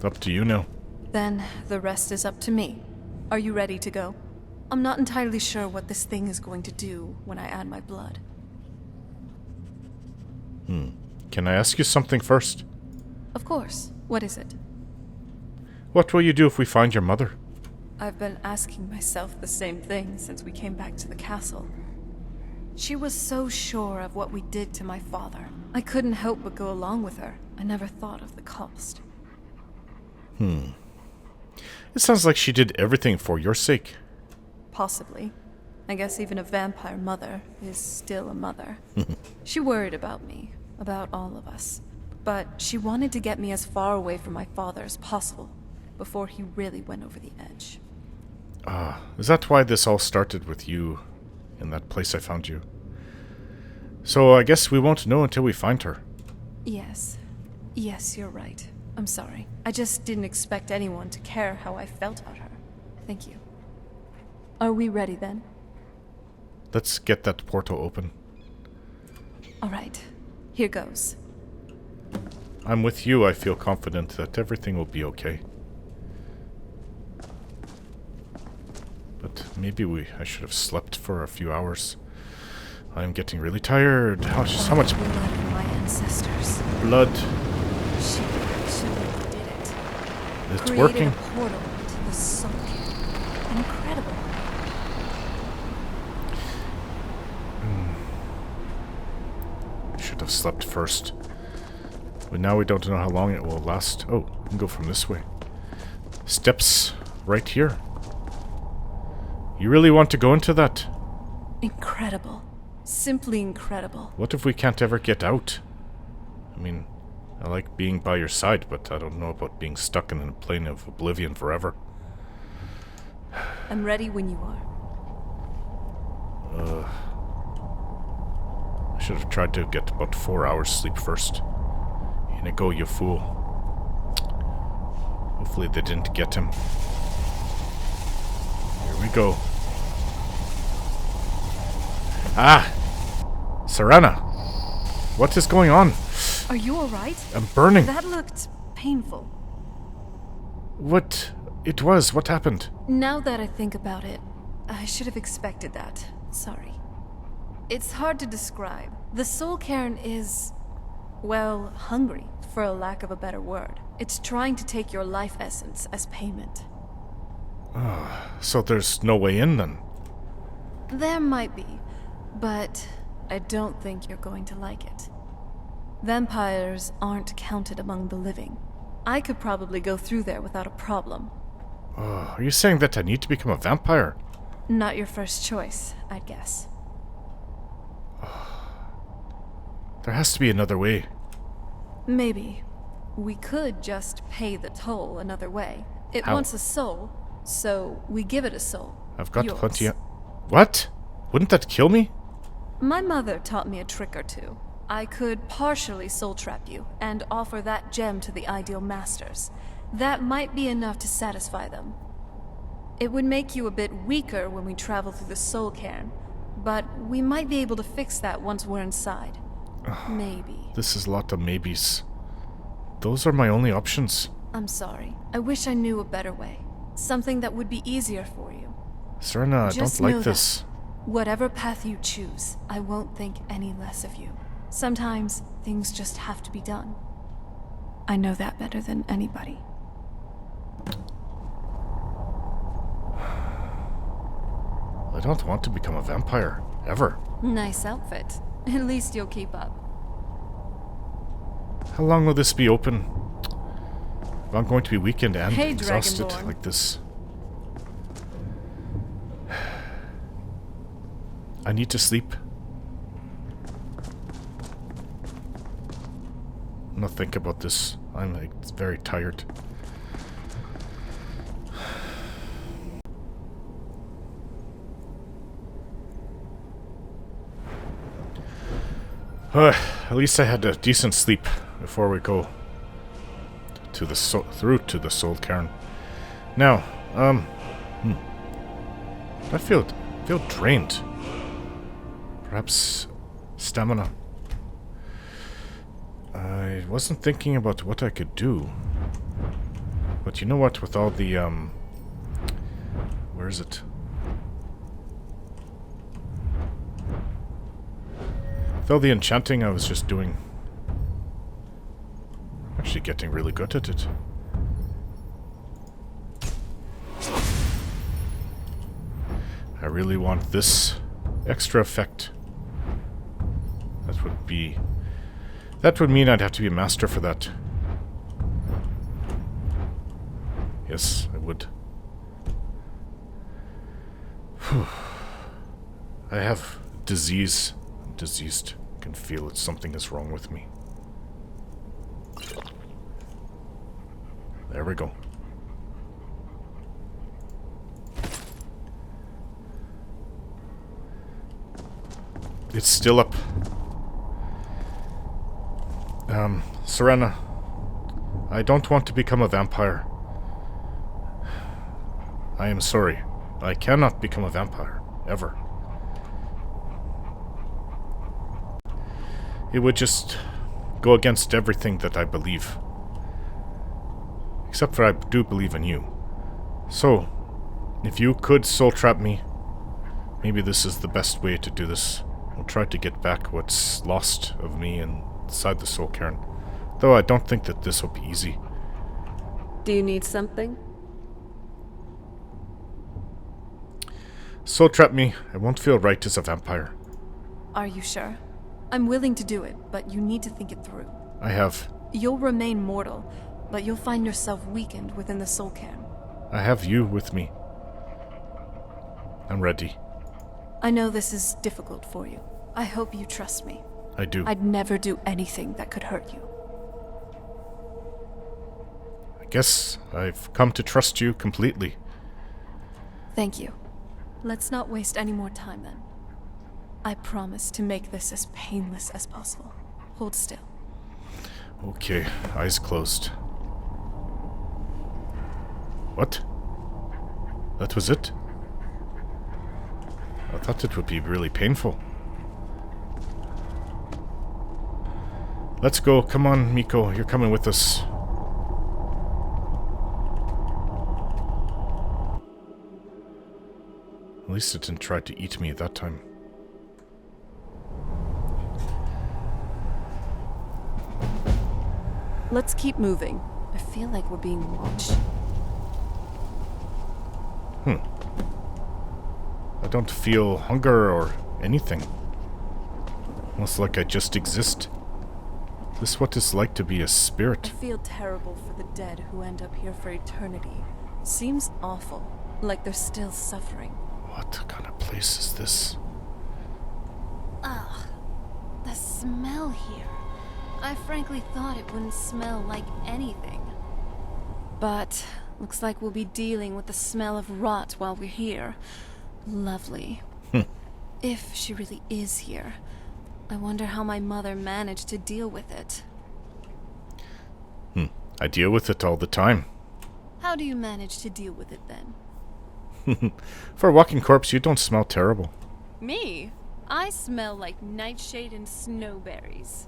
Up to you now. Then the rest is up to me. Are you ready to go? I'm not entirely sure what this thing is going to do when I add my blood. Can I ask you something first? Of course. What is it? What will you do if we find your mother? I've been asking myself the same thing since we came back to the castle. She was so sure of what we did to my father. I couldn't help but go along with her. I never thought of the cost. It sounds like she did everything for your sake. Possibly. I guess even a vampire mother is still a mother. She worried about me, about all of us. But she wanted to get me as far away from my father as possible, before he really went over the edge. Is that why this all started with you in that place I found you? So I guess we won't know until we find her. Yes. Yes, you're right. I'm sorry. I just didn't expect anyone to care how I felt about her. Thank you. Are we ready then? Let's get that portal open. All right. Here goes. I'm with you. I feel confident that everything will be okay. But maybe I should have slept for a few hours. I'm getting really tired. How much blood of my ancestors. blood? She actually did it. It's Created working. a portal into the Soul Cairn. Incredible. Should have slept first. But now we don't know how long it will last. Oh, we can go from this way. Steps right here. You really want to go into that? Incredible. Simply incredible. What if we can't ever get out? I mean, I like being by your side, but I don't know about being stuck in a plane of Oblivion forever. I'm ready when you are. I should have tried to get about 4 hours sleep first. In a go, you fool. Hopefully they didn't get him. Here we go. Ah! Serana! What is going on? Are you alright? I'm burning. That looked painful. What? It was. What happened? Now that I think about it, I should have expected that. Sorry. It's hard to describe. The Soul Cairn is, well, hungry, for a lack of a better word. It's trying to take your life essence as payment. So there's no way in then? There might be, but I don't think you're going to like it. Vampires aren't counted among the living. I could probably go through there without a problem. Are you saying that I need to become a vampire? Not your first choice, I'd guess. There has to be another way. Maybe. We could just pay the toll another way. It How? wants a soul, so we give it a soul. I've got Yours. plenty of... What? Wouldn't that kill me? My mother taught me a trick or two. I could partially soul trap you and offer that gem to the ideal masters. That might be enough to satisfy them. It would make you a bit weaker when we travel through the Soul Cairn, but we might be able to fix that once we're inside. Maybe. This is a lot of maybes. Those are my only options. I'm sorry. I wish I knew a better way. Something that would be easier for you. Serena, I Just don't know like this. that whatever path you choose, I won't think any less of you. Sometimes things just have to be done. I know that better than anybody. I don't want to become a vampire, ever. Nice outfit. At least you'll keep up. How long will this be open? If I'm going to be weakened and Hey, exhausted Dragonborn. like this. I need to sleep. I'm not think about this. I'm like very tired. At least I had a decent sleep before we go to the through to the Soul Cairn. Now, I feel drained. Perhaps stamina. I wasn't thinking about what I could do. But you know what, with all the where is it? With all the enchanting I was just doing, I'm actually getting really good at it. I really want this extra effect. That would mean I'd have to be a master for that. Yes, I would. Whew. I have disease. I'm diseased. I can feel it. Something is wrong with me. There we go. It's still up. Serena, I don't want to become a vampire. I am sorry. I cannot become a vampire. Ever. It would just go against everything that I believe. Except for I do believe in you. So, if you could soul trap me, maybe this is the best way to do this. I'll try to get back what's lost of me inside the Soul Cairn. Though I don't think that this will be easy. Do you need something? Soul trap me. I won't feel right as a vampire. Are you sure? I'm willing to do it, but you need to think it through. I have. You'll remain mortal, but you'll find yourself weakened within the Soul Cairn. I have you with me. I'm ready. I know this is difficult for you. I hope you trust me. I do. I'd never do anything that could hurt you. I guess I've come to trust you completely. Thank you. Let's not waste any more time then. I promise to make this as painless as possible. Hold still. Okay, eyes closed. What? That was it? I thought it would be really painful. Let's go. Come on, Miko. You're coming with us. At least it didn't try to eat me at that time. Let's keep moving. I feel like we're being watched. I don't feel hunger or anything. Almost like I just exist. This is what it's like to be a I spirit. feel terrible for the dead who end up here for eternity. Seems awful, like they're still suffering. What kind of place is this? Ugh. The smell here. I frankly thought it wouldn't smell like anything. But looks like we'll be dealing with the smell of rot while we're here. Lovely. If she really is here, I wonder how my mother managed to deal with it. I deal with it all the time. How do you manage to deal with it then? For a walking corpse, you don't smell terrible. Me? I smell like nightshade and snowberries.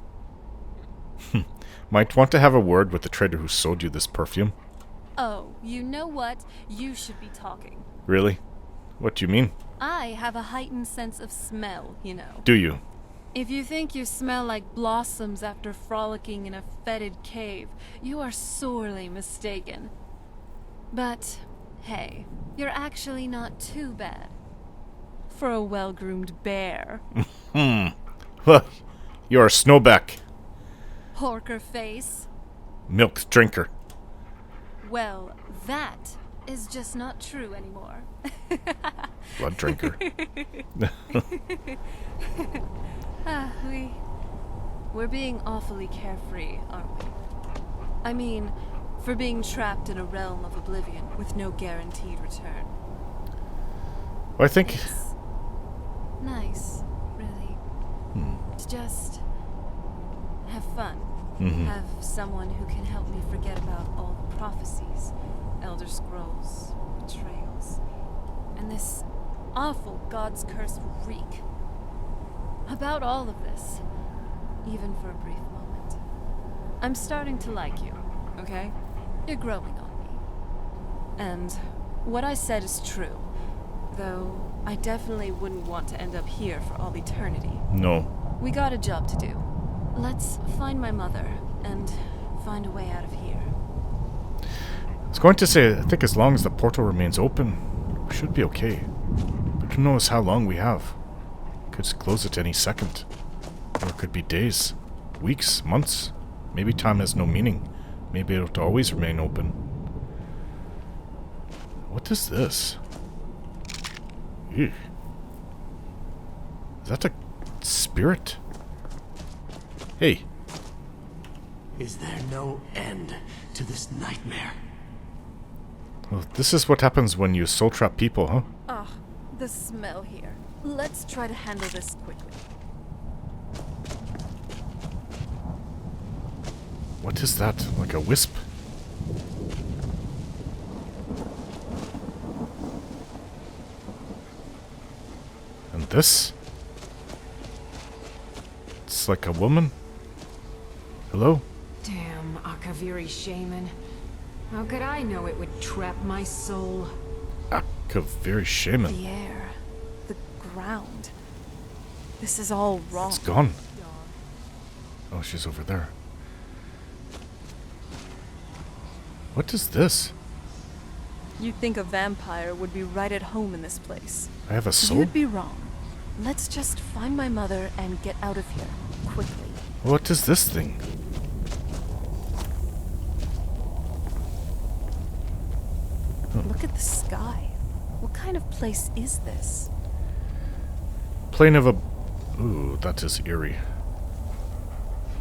Might want to have a word with the trader who sold you this perfume. Oh, you know what? You should be talking. Really? What do you mean? I have a heightened sense of smell, you know. Do you? If you think you smell like blossoms after frolicking in a fetid cave, you are sorely mistaken. But, hey, you're actually not too bad. For a well-groomed bear. Well, you're a snowback. Porker face. Milk drinker. Well, that is just not true anymore. Blood drinker. We're being awfully carefree, aren't we? I mean, for being trapped in a realm of oblivion with no guaranteed return. Well, I think... It's nice, really. To just have fun. Have someone who can help me forget about all the prophecies, Elder Scrolls, betrayals, and this awful God's Curse reek. About all of this, even for a brief moment. I'm starting to like you, okay? You're growing on me. And what I said is true, though I definitely wouldn't want to end up here for all eternity. No. We got a job to do. Let's find my mother and find a way out of here. I was going to say, I think as long as the portal remains open, we should be okay. But who knows how long we have. Could just close it any second. Or it could be days, weeks, months. Maybe time has no meaning. Maybe it'll always remain open. What is this? Ew. Is that a spirit? Hey. Is there no end to this nightmare? Well, this is what happens when you soul trap people, huh? Ah, the smell here. Let's try to handle this quickly. What is that? Like a wisp? And this? It's like a woman? Hello? Damn Akaviri shaman. How could I know it would trap my soul? Akaviri shaman. The air, the ground. This is all wrong. It's gone. Oh, she's over there. What is this? You'd think a vampire would be right at home in this place. I have a soul? You'd be wrong. Let's just find my mother and get out of here, quickly. What is this thing? Look at the sky. What kind of place is this? Plane of a... Ooh, that is eerie.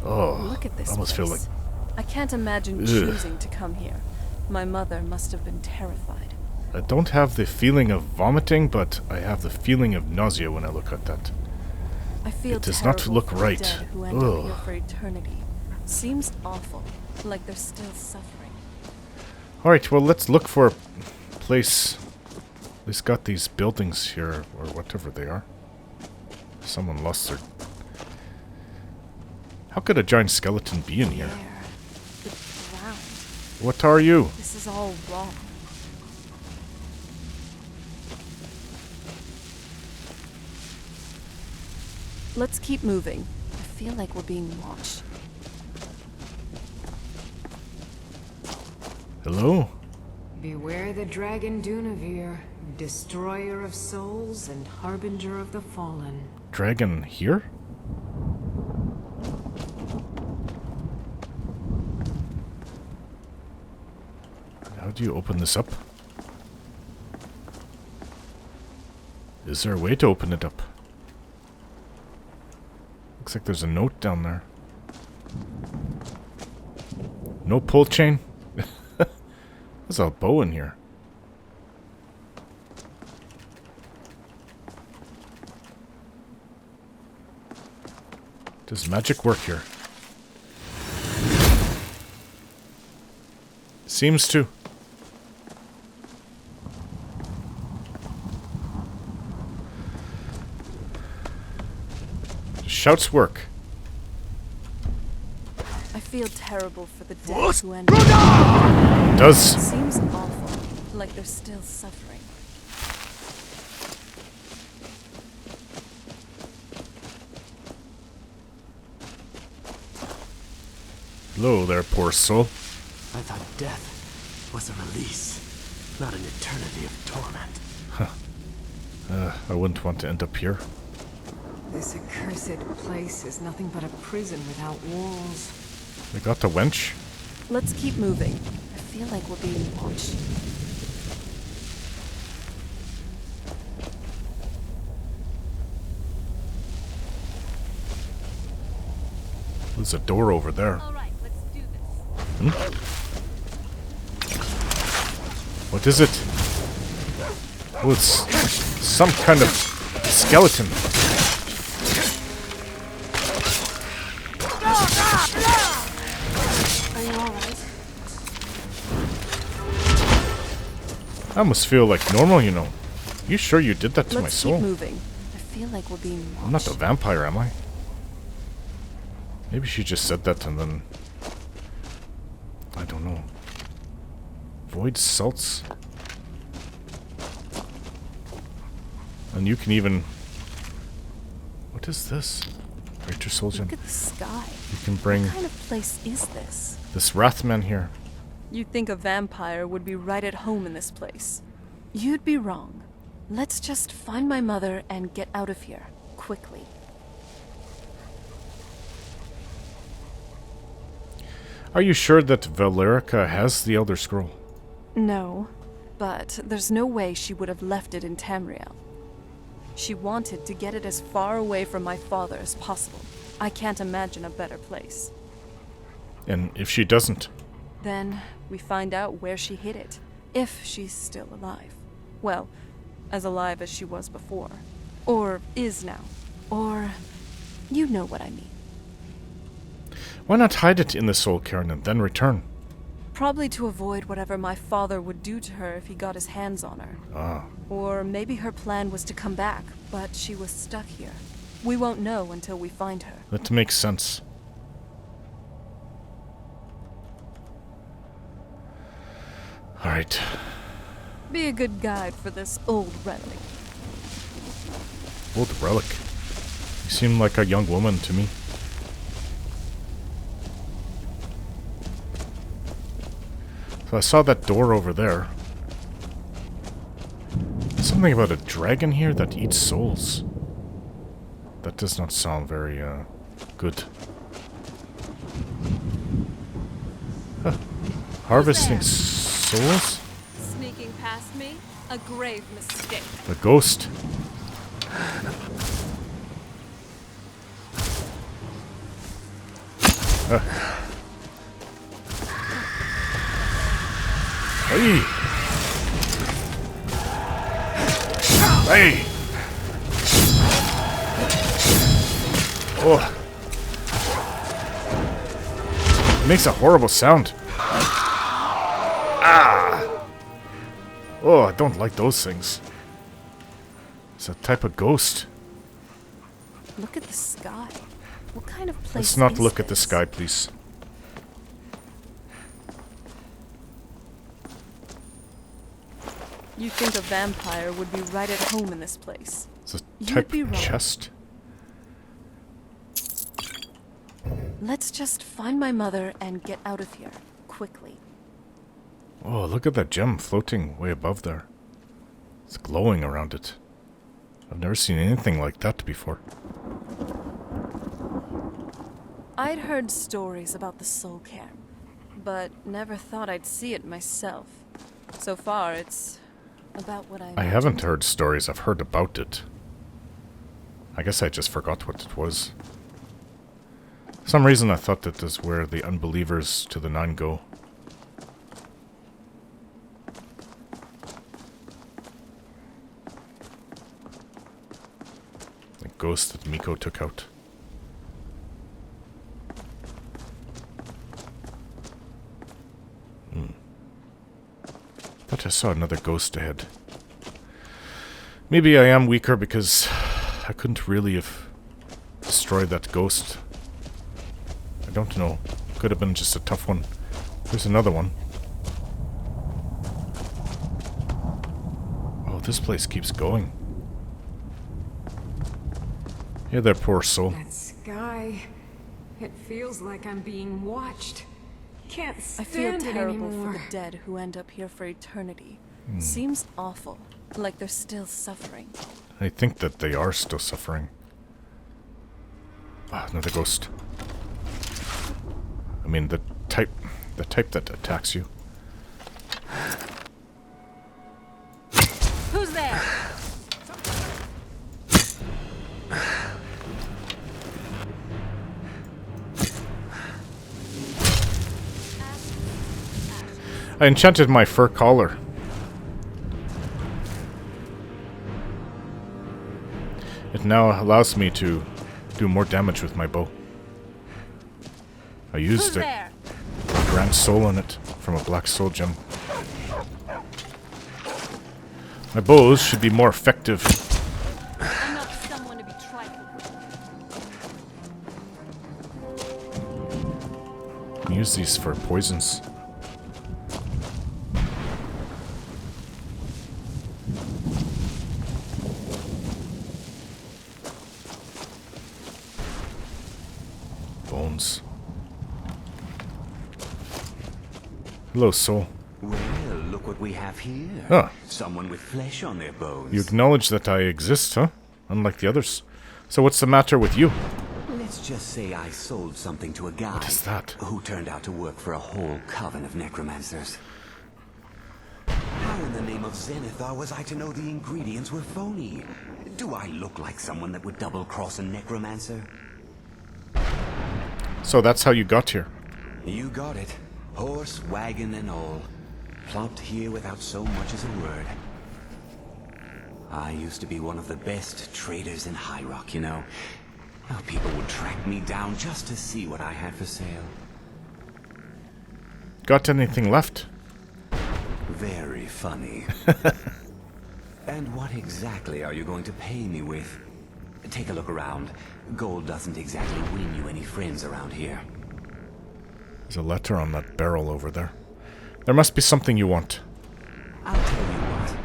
Oh, Look at this I almost feel like... place. I can't imagine Ugh. choosing to come here. My mother must have been terrified. I don't have the feeling of vomiting, but I have the feeling of nausea when I look at that. I feel It does not terrible look for the right. dead who end up Ugh. here for eternity. Seems awful, like they're still suffering. Alright, well, let's look for a place. At least got these buildings here, or whatever they are. Someone lost their... How could a giant skeleton be in here? Air, the ground. What are you? This is all wrong. Let's keep moving. I feel like we're being watched. Hello? Beware the dragon Dunavir, destroyer of souls and harbinger of the fallen. Dragon here? How do you open this up? Is there a way to open it up? Looks like there's a note down there. No pull chain? There's a bow in here. Does magic work here? Seems to. Shouts work. I feel terrible for the dead who ended. It It does. seems awful, like they're still suffering. Hello there, poor soul. I thought death was a release, not an eternity of torment. I wouldn't want to end up here. This accursed place is nothing but a prison without walls. We got the wench. Let's keep moving. I feel like we're being watched. There's a door over there. Alright, let's do this. What is it? Oh, it's some kind of skeleton. Are you alright? I almost feel like normal, you know. You sure you did that to my Let's soul? keep moving. I feel like we're being watched. I'm not a vampire, am I? Maybe she just said that and then... I don't know. Void salts? And you can even... What is this? Greater Soul Gem. Look at the sky. You can bring What kind of place is this? this Wrathman here. You'd think a vampire would be right at home in this place. You'd be wrong. Let's just find my mother and get out of here. Quickly. Are you sure that Valerica has the Elder Scroll? No, but there's no way she would have left it in Tamriel. She wanted to get it as far away from my father as possible. I can't imagine a better place. And if she doesn't? Then we find out where she hid it, if she's still alive. Well, as alive as she was before. Or is now. Or... you know what I mean. Why not hide it in the Soul Cairn and then return? Probably to avoid whatever my father would do to her if he got his hands on her. Ah. Or maybe her plan was to come back, but she was stuck here. We won't know until we find her. That makes sense. Alright. Be a good guide for this old relic. Old relic. You seem like a young woman to me. So I saw that door over there. Something about a dragon here that eats souls. That does not sound very, good. Huh. Harvesting souls? Sneaking past me? A grave mistake. The ghost. Hey! Hey! Oh. It makes a horrible sound. Ah! Oh, I don't like those things. It's a type of ghost. Look at the sky. What kind of place Let's not is look at the this? sky, please. You'd think a vampire would be right at home in this place. It's a You'd type be of wrong. chest. Let's just find my mother and get out of here. Quickly. Oh, look at that gem floating way above there. It's glowing around it. I've never seen anything like that before. I'd heard stories about the Soul Cairn, but never thought I'd see it myself. So far, it's about what I haven't heard stories, I've heard about it. I guess I just forgot what it was. For some reason I thought that is where the unbelievers to the Nine go. The ghost that Miko took out. Thought I saw another ghost ahead. Maybe I am weaker because I couldn't really have destroy that ghost? I don't know. Could have been just a tough one. There's another one. Oh, this place keeps going. Hey there, poor soul. That sky. It feels like I'm being watched. Can't I feel stand it terrible anymore. for the dead who end up here for eternity. Seems awful, like they're still suffering. I think that they are still suffering. Ah, another ghost. I mean, the type that attacks you. Who's there? I enchanted my fur collar. It now allows me to do more damage with my bow. I used a grand soul in it from a black soul gem. My bows should be more effective. I'm not someone to be trifled with. I can use these for poisons. Bones. Hello, soul. Well, look what we have here. Huh. Someone with flesh on their bones. You acknowledge that I exist, huh? Unlike the others. So what's the matter with you? Let's just say I sold something to a guy. What is that? Who turned out to work for a whole coven of necromancers. How in the name of Zenithar was I to know the ingredients were phony? Do I look like someone that would double-cross a necromancer? So that's how you got here. You got it. Horse, wagon, and all. Plopped here without so much as a word. I used to be one of the best traders in High Rock, you know. How people would track me down just to see what I had for sale. Got anything left? Very funny. And what exactly are you going to pay me with? Take a look around. Gold doesn't exactly win you any friends around here. There's a letter on that barrel over there. There must be something you want. I'll tell you what.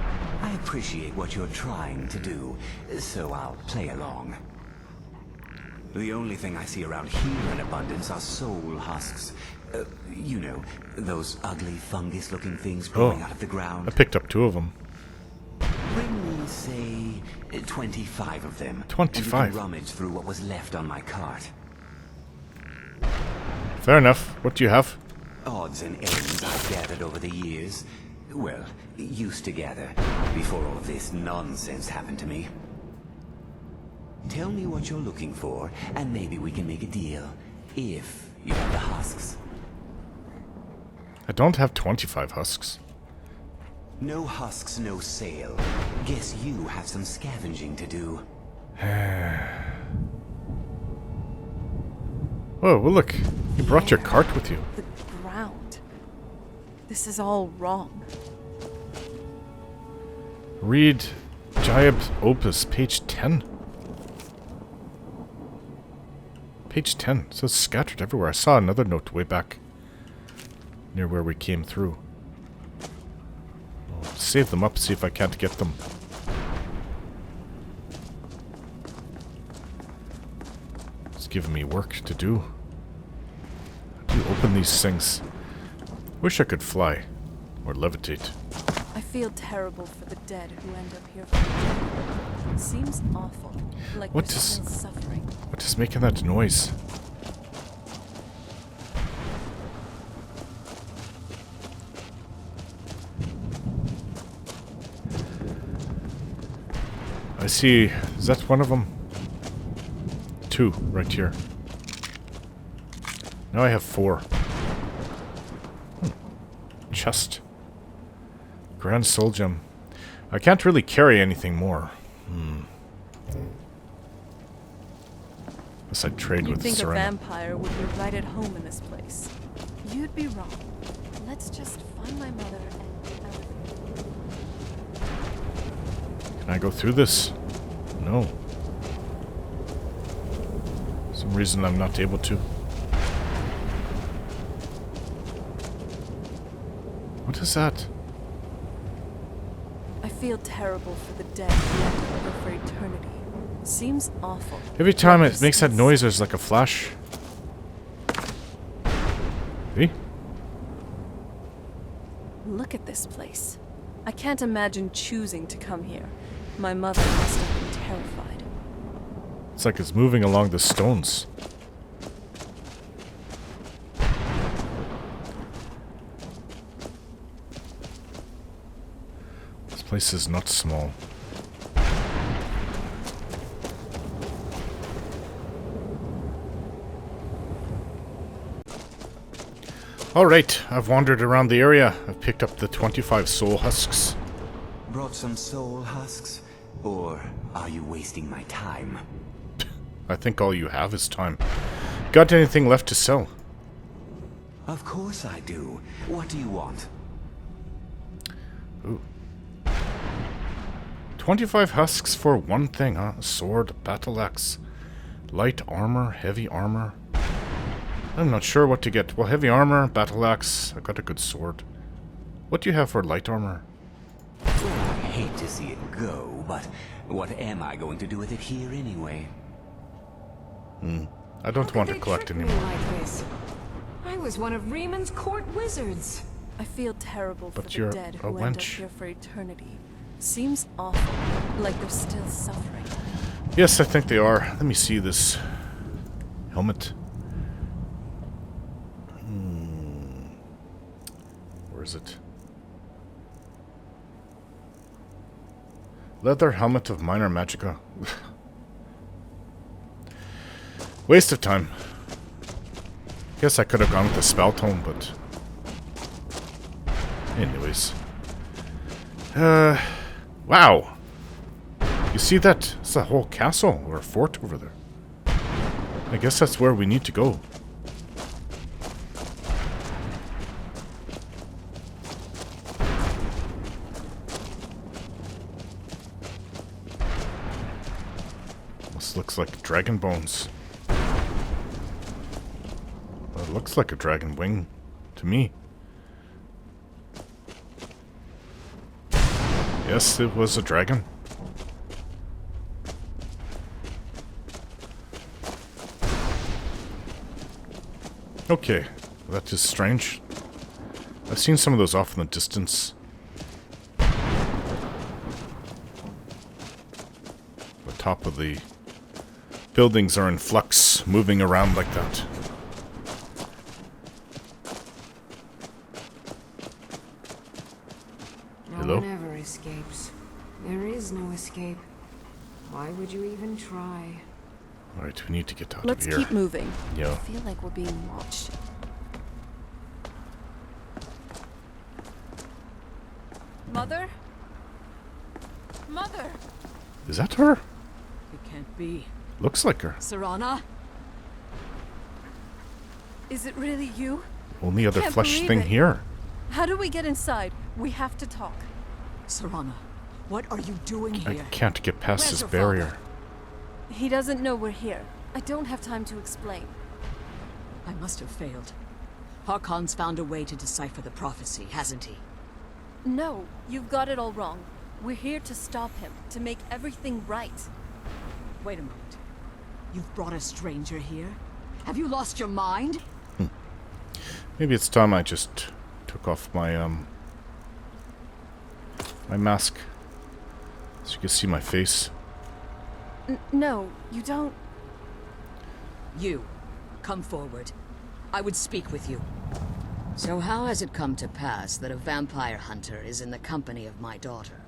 I appreciate what you're trying to do, so I'll play along. The only thing I see around here in abundance are soul husks. You know, those ugly fungus-looking things growing out of the ground. I picked up 2 of them. Bring me, say, 25 of them. 25? And you can rummage through what was left on my cart. Fair enough. What do you have? Odds and ends I've gathered over the years. Well, used to gather, before all of this nonsense happened to me. Tell me what you're looking for, and maybe we can make a deal. If you have the husks. I don't have 25 husks. No husks, no sale. Guess you have some scavenging to do. Oh, well look. You brought your cart with you. The ground. This is all wrong. Read Jayab's Opus, page 10. Page 10. So it's scattered everywhere. I saw another note way back. Near where we came through. I'll save them up, see if I can't get them. It's giving me work to do. How do you open these things? Wish I could fly. Or levitate. I feel terrible for the dead who end up here for eternity. Seems awful, like What they're is- still suffering. What is making that noise? I see. Is that one of them? 2 right here. Now I have 4. Chest. Grand Soul Gem. I can't really carry anything more. Unless I trade You'd with think a Serana. vampire would be right at home in this place. You'd be wrong. Let's just find my mother and Can I go through this? No. some reason I'm not able to. What is that? I feel terrible for the dead who end up here for eternity. Seems awful. Every time it makes that noise, there's like a flash. See? Look at this place. I can't imagine choosing to come here. My mother must have been terrified. It's like it's moving along the stones. This place is not small. Alright, I've wandered around the area. I've picked up the 25 soul husks. Brought some soul husks? Or are you wasting my time? I think all you have is time. Got anything left to sell? Of course I do. What do you want? Ooh. 25 husks for one thing, huh? A sword, a battle axe, light armor, heavy armor. I'm not sure what to get. Well, heavy armor, battle axe. I got a good sword. What do you have for light armor? I hate to see it go, but what am I going to do with it here anyway? I don't want to collect anymore. Like this? I was one of Rieman's court wizards. I feel terrible for But the you're dead a who end up wench. here for eternity. Seems awful, like they're still suffering. Yes, I think they are. Let me see this helmet. Where is it? Leather helmet of minor magica. Waste of time. Guess I could have gone with the spell tome, but anyways. Wow. You see that? It's a whole castle or a fort over there. I guess that's where we need to go. This looks like dragon bones. Well, it looks like a dragon wing to me. Yes, it was a dragon. Okay, that is strange. I've seen some of those off in the distance. The top of the buildings are in flux, moving around like that. Hello? No one ever escapes. There is no escape. Why would you even try? Alright, we need to get out Let's of here. keep moving. Yeah. I feel like we're being watched. Mother? Mother! Is that her? It can't be. Looks like her. Serana? Is it really you? Only other Can't flesh believe thing it. here. How do we get inside? We have to talk. Serana, what are you doing I here? can't get past Where's this your barrier. father? He doesn't know we're here. I don't have time to explain. I must have failed. Harkon's found a way to decipher the prophecy, hasn't he? No, you've got it all wrong. We're here to stop him, to make everything right. Wait a moment. You've brought a stranger here? Have you lost your mind? Maybe it's time I just took off my my mask so you can see my face. No, you don't. You, come forward. I would speak with you. So how has it come to pass that a vampire hunter is in the company of my daughter?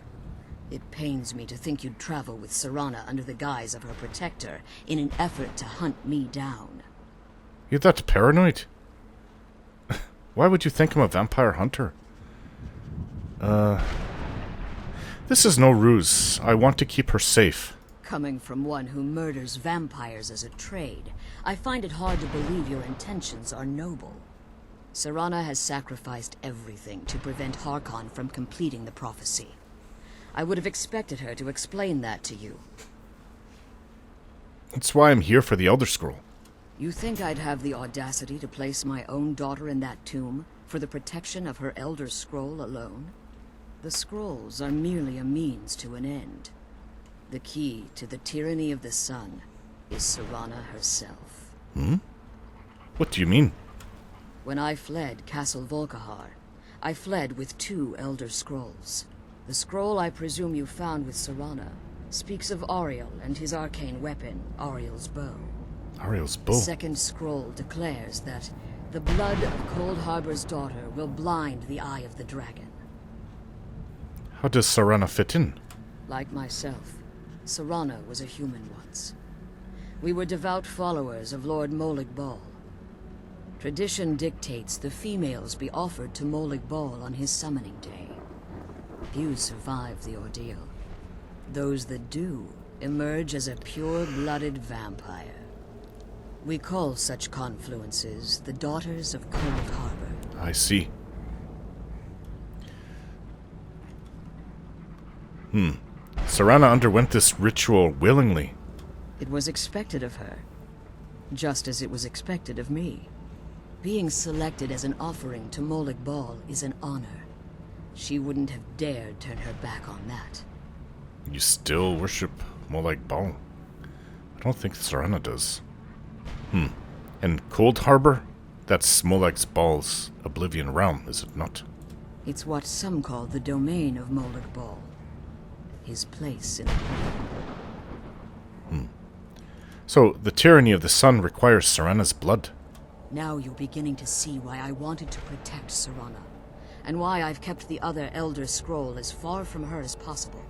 It pains me to think you'd travel with Serana under the guise of her protector in an effort to hunt me down. You're that paranoid? Why would you think I'm a vampire hunter? This is no ruse. I want to keep her safe. Coming from one who murders vampires as a trade, I find it hard to believe your intentions are noble. Serana has sacrificed everything to prevent Harkon from completing the prophecy. I would have expected her to explain that to you. That's why I'm here for the Elder Scroll. You think I'd have the audacity to place my own daughter in that tomb for the protection of her Elder Scroll alone? The scrolls are merely a means to an end. The key to the tyranny of the sun is Serana herself. Hmm? What do you mean? When I fled Castle Volkihar, I fled with 2 Elder Scrolls. The scroll I presume you found with Serana speaks of Ariel and his arcane weapon, Ariel's bow. Ariel's bow? The second scroll declares that the blood of Cold Harbor's daughter will blind the eye of the dragon. How does Serana fit in? Like myself, Serana was a human once. We were devout followers of Lord Molig Bal. Tradition dictates the females be offered to Molig Bal on his summoning day. Few survive the ordeal. Those that do emerge as a pure-blooded vampire. We call such confluences the Daughters of Cold Harbor. I see. Serana underwent this ritual willingly. It was expected of her, just as it was expected of me. Being selected as an offering to Molig Bal is an honor. She wouldn't have dared turn her back on that. You still worship Molig Bal? I don't think Serana does. And Cold Harbor? That's Molig Bal's Oblivion realm, is it not? It's what some call the domain of Molig Bal. His place in the world. So, the tyranny of the sun requires Serana's blood. Now you're beginning to see why I wanted to protect Serana, and why I've kept the other Elder Scroll as far from her as possible.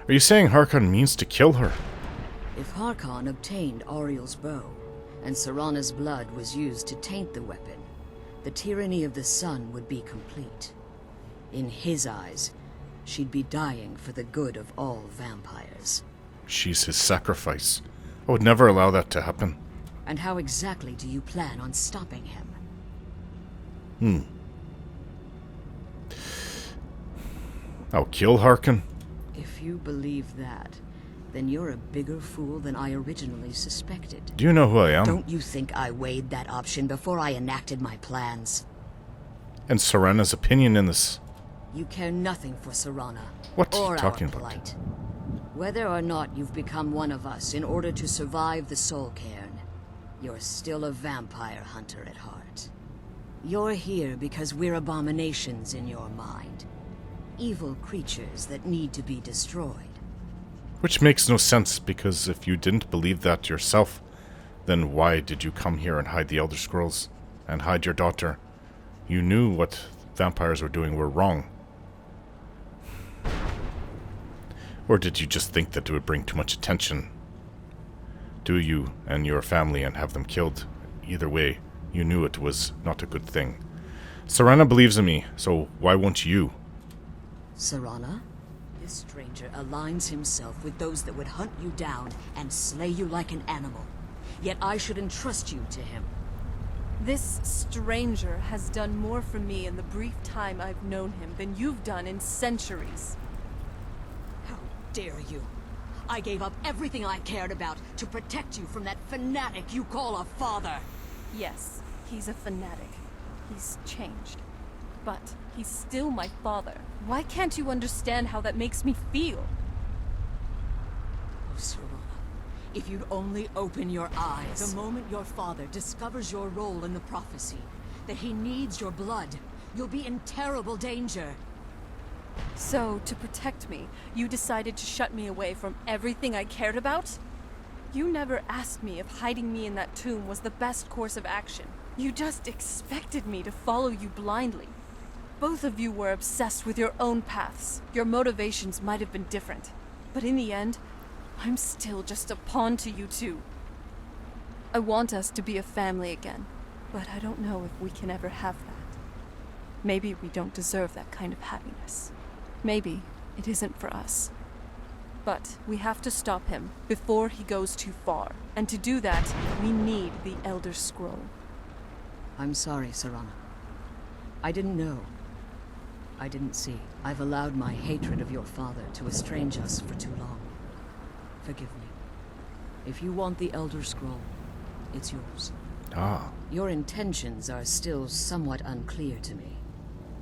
Are you saying Harkon means to kill her? If Harkon obtained Ariel's bow, and Serana's blood was used to taint the weapon, the tyranny of the sun would be complete. In his eyes, she'd be dying for the good of all vampires. She's his sacrifice. I would never allow that to happen. And how exactly do you plan on stopping him? I'll kill Harkon. If you believe that, then you're a bigger fool than I originally suspected. Do you know who I am? Don't you think I weighed that option before I enacted my plans? And Serana's opinion in this. You care nothing for Serana. What are you or talking our about? plight. Whether or not you've become one of us in order to survive the Soul Cairn, you're still a vampire hunter at heart. You're here because we're abominations in your mind. Evil creatures that need to be destroyed. Which makes no sense, because if you didn't believe that yourself, then why did you come here and hide the Elder Scrolls? And hide your daughter? You knew what vampires were doing were wrong. Or did you just think that it would bring too much attention to you and your family and have them killed? Either way, you knew it was not a good thing. Serana believes in me, so why won't you? Serana? This stranger aligns himself with those that would hunt you down and slay you like an animal. Yet I should entrust you to him. This stranger has done more for me in the brief time I've known him than you've done in centuries. How dare you? I gave up everything I cared about to protect you from that fanatic you call a father. Yes, he's a fanatic. He's changed. But he's still my father. Why can't you understand how that makes me feel? Oh, Serana, if you'd only open your eyes. The moment your father discovers your role in the prophecy, that he needs your blood, you'll be in terrible danger. So, to protect me, you decided to shut me away from everything I cared about? You never asked me if hiding me in that tomb was the best course of action. You just expected me to follow you blindly. Both of you were obsessed with your own paths. Your motivations might have been different. But in the end, I'm still just a pawn to you two. I want us to be a family again, but I don't know if we can ever have that. Maybe we don't deserve that kind of happiness. Maybe it isn't for us. But we have to stop him before he goes too far. And to do that, we need the Elder Scroll. I'm sorry, Serana. I didn't know. I didn't see. I've allowed my hatred of your father to estrange us for too long. Forgive me. If you want the Elder Scroll, it's yours. Ah, Your intentions are still somewhat unclear to me.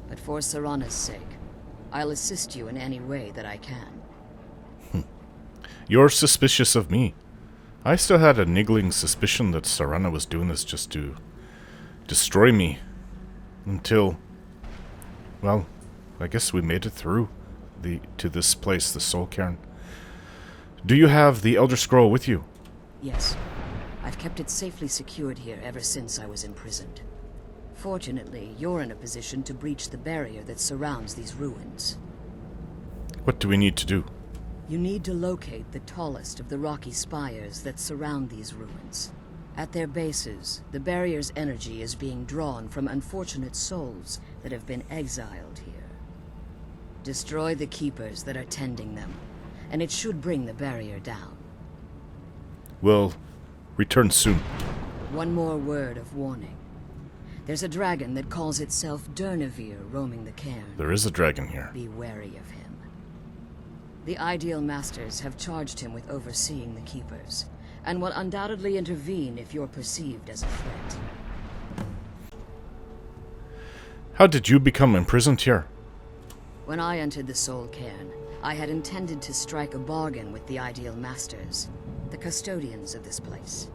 But for Serana's sake, I'll assist you in any way that I can. you're suspicious of me. I still had a niggling suspicion that Serana was doing this just to destroy me. Until, well, I guess we made it through to this place, the Soul Cairn. Do you have the Elder Scroll with you? Yes. I've kept it safely secured here ever since I was imprisoned. Fortunately, you're in a position to breach the barrier that surrounds these ruins. What do we need to do? You need to locate the tallest of the rocky spires that surround these ruins. At their bases, the barrier's energy is being drawn from unfortunate souls that have been exiled here. Destroy the keepers that are tending them, and it should bring the barrier down. We'll return soon. One more word of warning. There's a dragon that calls itself Durnavir roaming the cairn. There is a dragon here. Be wary of him. The Ideal Masters have charged him with overseeing the Keepers, and will undoubtedly intervene if you're perceived as a threat. How did you become imprisoned here? When I entered the Soul Cairn, I had intended to strike a bargain with the Ideal Masters, the custodians of this place.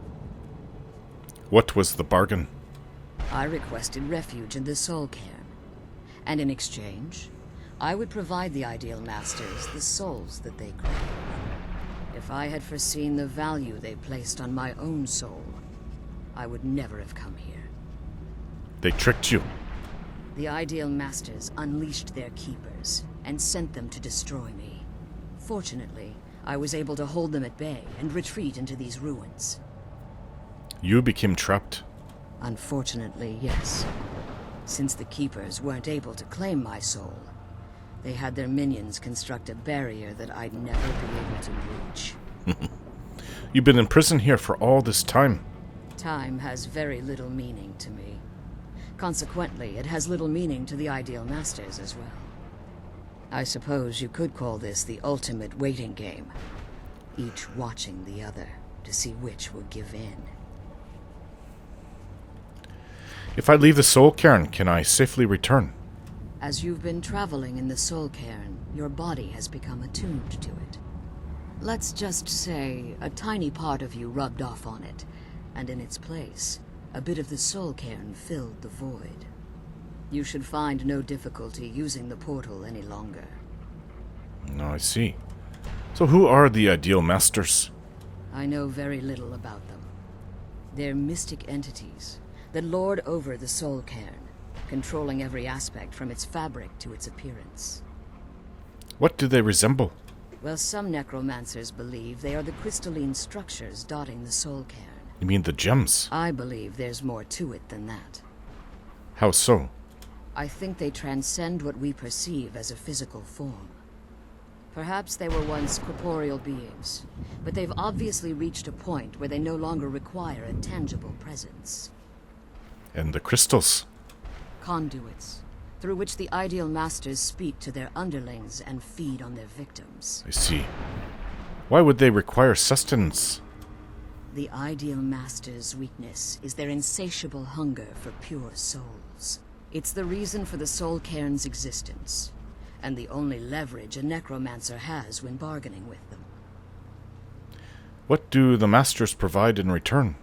What was the bargain? I requested refuge in the Soul Cairn, and in exchange, I would provide the Ideal Masters the souls that they crave. If I had foreseen the value they placed on my own soul, I would never have come here. They tricked you. The Ideal Masters unleashed their keepers and sent them to destroy me. Fortunately, I was able to hold them at bay and retreat into these ruins. You became trapped. Unfortunately, yes. Since the keepers weren't able to claim my soul, they had their minions construct a barrier that I'd never be able to reach. You've been in prison here for all this time. Time has very little meaning to me. Consequently, it has little meaning to the Ideal Masters as well. I suppose you could call this the ultimate waiting game, each watching the other to see which will give in. If I leave the Soul Cairn, can I safely return? As you've been traveling in the Soul Cairn, your body has become attuned to it. Let's just say a tiny part of you rubbed off on it, and in its place, a bit of the Soul Cairn filled the void. You should find no difficulty using the portal any longer. No, I see. So who are the Ideal Masters? I know very little about them. They're mystic entities that lord over the Soul Cairn, controlling every aspect from its fabric to its appearance. What do they resemble? Well, some necromancers believe they are the crystalline structures dotting the Soul Cairn. You mean the gems? I believe there's more to it than that. How so? I think they transcend what we perceive as a physical form. Perhaps they were once corporeal beings, but they've obviously reached a point where they no longer require a tangible presence. And the crystals? Conduits, through which the Ideal Masters speak to their underlings and feed on their victims. I see. Why would they require sustenance? The Ideal Masters' weakness is their insatiable hunger for pure souls. It's the reason for the Soul Cairn's existence, and the only leverage a necromancer has when bargaining with them. What do the Masters provide in return?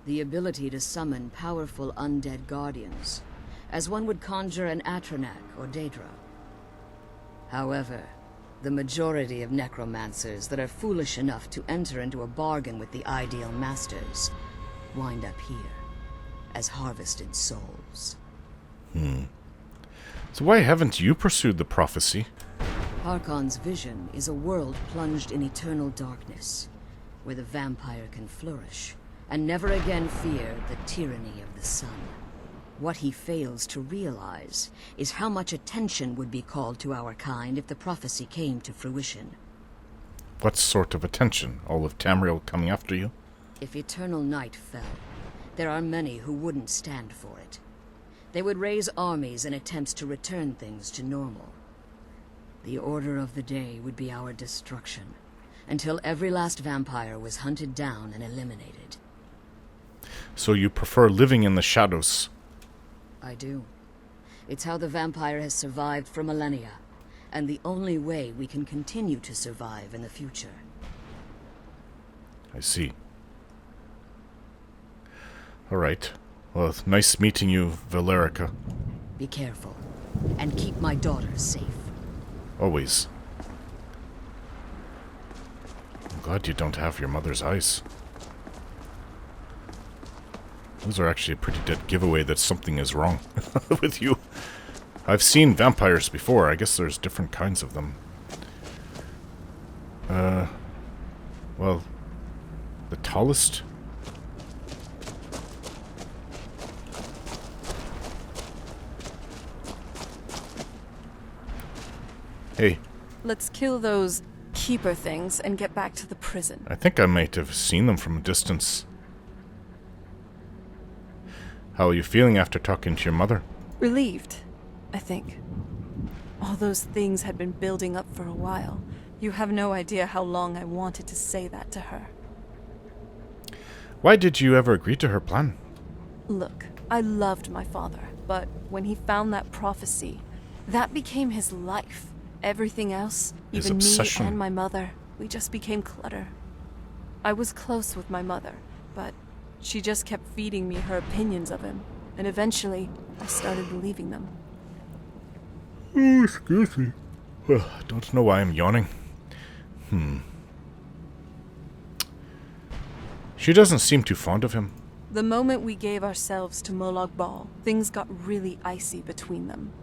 The ability to summon powerful undead guardians, as one would conjure an Atronak or Daedra. However, the majority of necromancers that are foolish enough to enter into a bargain with the Ideal Masters wind up here, as harvested souls. So why haven't you pursued the prophecy? Harkon's vision is a world plunged in eternal darkness, where the vampire can flourish, and never again fear the tyranny of the sun. What he fails to realize is how much attention would be called to our kind if the prophecy came to fruition. What sort of attention? All of Tamriel coming after you? If eternal night fell, there are many who wouldn't stand for it. They would raise armies in attempts to return things to normal. The order of the day would be our destruction, until every last vampire was hunted down and eliminated. So you prefer living in the shadows? I do. It's how the vampire has survived for millennia, and the only way we can continue to survive in the future. I see. Alright. Well, it's nice meeting you, Valerica. Be careful, and keep my daughters safe. Always. I'm glad you don't have your mother's eyes. Those are actually a pretty dead giveaway that something is wrong with you. I've seen vampires before. I guess there's different kinds of them. Well, the tallest? Hey. Let's kill those keeper things and get back to the prison. I think I might have seen them from a distance. How are you feeling after talking to your mother? Relieved, I think. All those things had been building up for a while. You have no idea how long I wanted to say that to her. Why did you ever agree to her plan? Look, I loved my father, but when he found that prophecy, that became his life. Everything else, His even obsession. me and my mother, we just became clutter. I was close with my mother, but she just kept feeding me her opinions of him, and eventually, I started believing them. Oh, excuse me. Well, I don't know why I'm yawning. She doesn't seem too fond of him. The moment we gave ourselves to Molag Bal, things got really icy between them.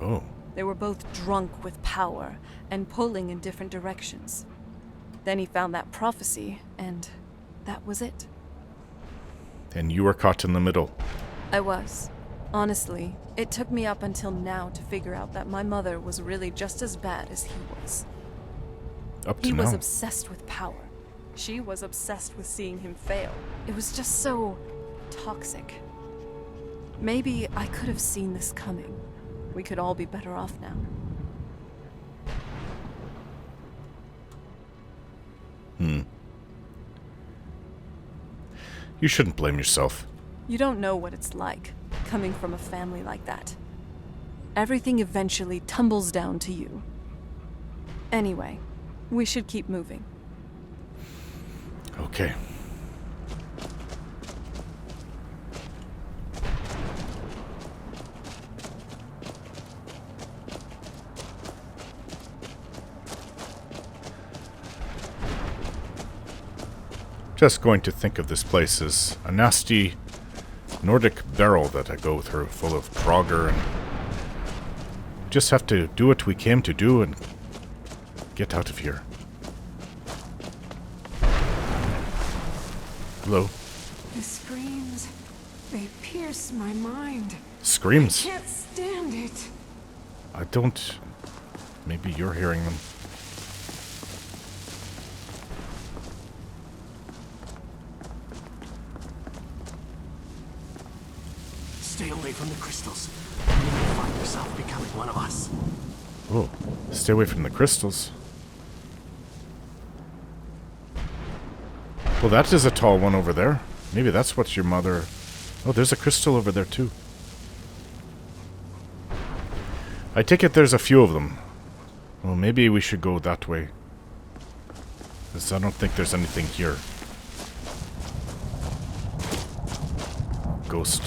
Oh. They were both drunk with power and pulling in different directions. Then he found that prophecy, and that was it. And you were caught in the middle. I was. Honestly, it took me up until now to figure out that my mother was really just as bad as he was. Up to He now. was obsessed with power. She was obsessed with seeing him fail. It was just so toxic. Maybe I could have seen this coming. We could all be better off now. You shouldn't blame yourself. You don't know what it's like, coming from a family like that. Everything eventually tumbles down to you. Anyway, we should keep moving. Okay. Just going to think of this place as a nasty Nordic barrel that I go through, full of Prager, and just have to do what we came to do and get out of here. Hello? The screams, they pierce my mind. Screams? Can't stand it. I don't... Maybe you're hearing them. Stay away from the crystals. You may find yourself becoming one of us. Oh, stay away from the crystals. Well, that is a tall one over there. Maybe that's what your mother... Oh, there's a crystal over there too. I take it there's a few of them. Well, maybe we should go that way. Because I don't think there's anything here. Ghost.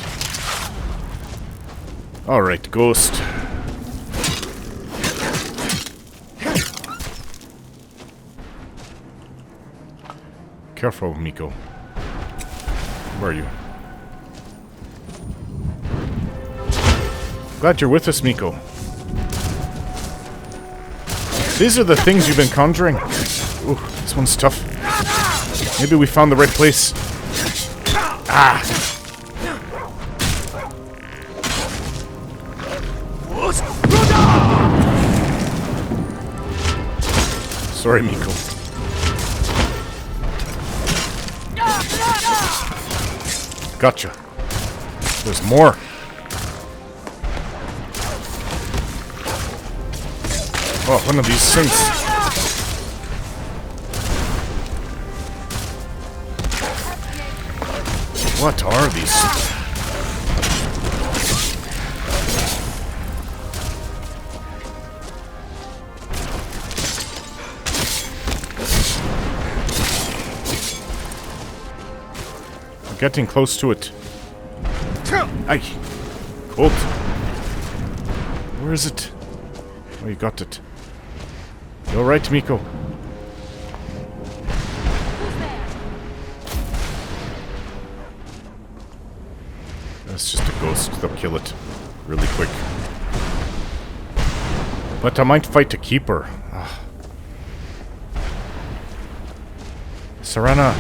Alright, ghost. Careful, Miko. Where are you? Glad you're with us, Miko. These are the things you've been conjuring. Ooh, this one's tough. Maybe we found the right place. Ah! Sorry, Miko. Gotcha. There's more. Oh, one of these things. What are these? I'm getting close to it. Aye. Cold. Where is it? Oh, you got it. You alright, Miko? That's just a ghost. They'll kill it really quick. But I might fight a keeper. Ah. Serana.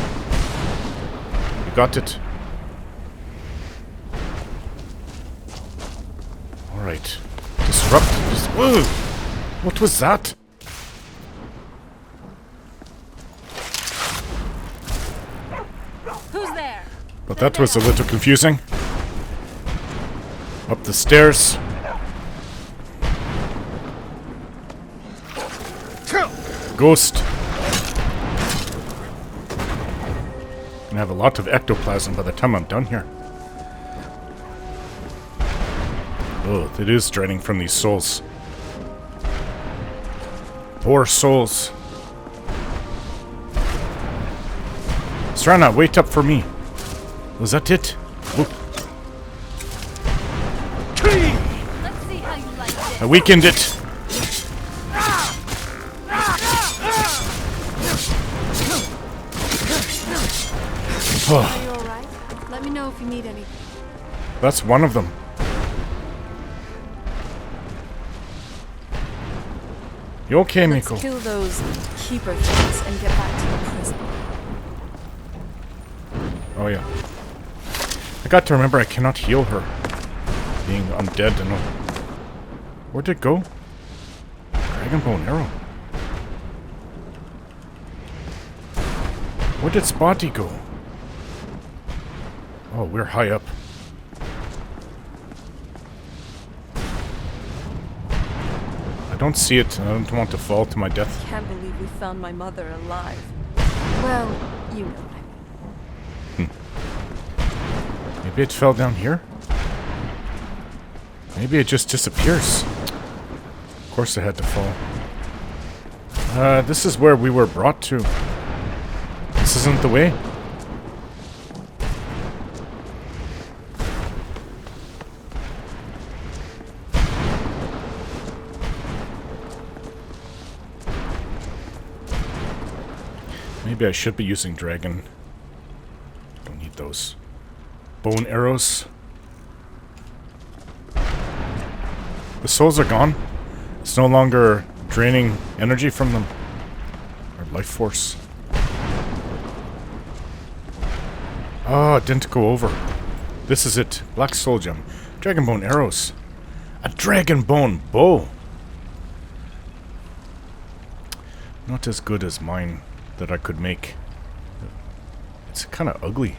You got it. Alright. Disrupt. Whoa! What was that? Who's there? But that was a little confusing. Up the stairs. Ghost. Gonna have a lot of ectoplasm by the time I'm done here. Oh, it is draining from these souls. Poor souls. Serana, wait up for me. Was that it? Oop. Let's see how you like it. I weakened it. Are you alright? Let me know if you need anything. That's one of them. You okay, Let's Miko? kill those keeper things and get back to the prison. Oh yeah. I got to remember I cannot heal her. Being undead and all. Where'd it go? Dragon bone arrow. Where did Spotty go? Oh, we're high up. I don't see it. I don't want to fall to my death. Can't believe we found my mother alive. Well, you know what I mean. Maybe it fell down here? Maybe it just disappears. Of course it had to fall. This is where we were brought to. This isn't the way. Maybe I should be using dragon. Don't need those. Bone arrows. The souls are gone. It's no longer draining energy from them. Or life force. Oh, it didn't go over. This is it. Black soul gem. Dragon bone arrows. A dragon bone bow. Not as good as mine that I could make. It's kind of ugly.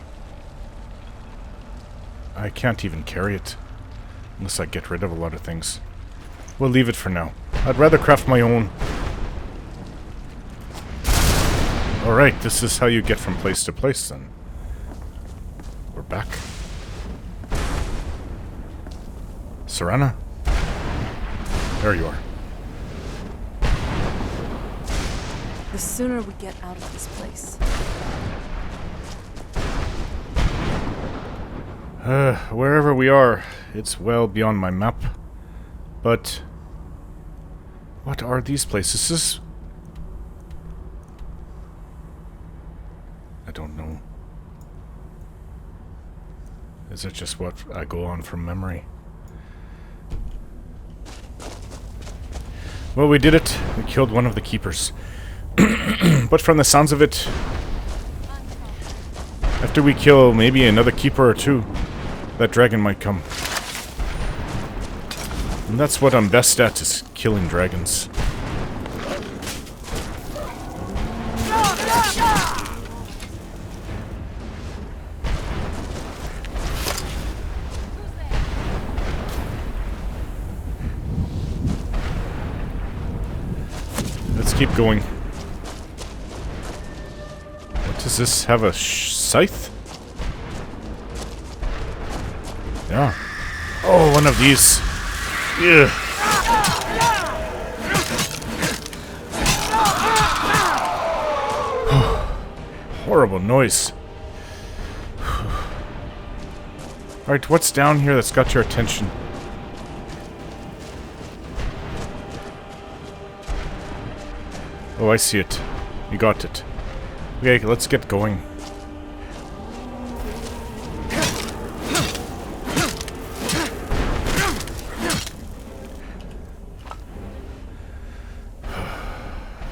I can't even carry it. Unless I get rid of a lot of things. We'll leave it for now. I'd rather craft my own. Alright, this is how you get from place to place then. We're back. Serana? There you are. The sooner we get out of this place. Wherever we are, it's well beyond my map. But what are these places? I don't know. Is it just what I go on from memory? Well, we did it. We killed one of the keepers. But from the sounds of it, after we kill maybe another keeper or two, that dragon might come. And that's what I'm best at, is killing dragons. Let's keep going. What does this have, a scythe? Yeah. Oh, one of these. Ugh. Horrible noise. Alright, what's down here that's got your attention? Oh, I see it. You got it. Okay, let's get going.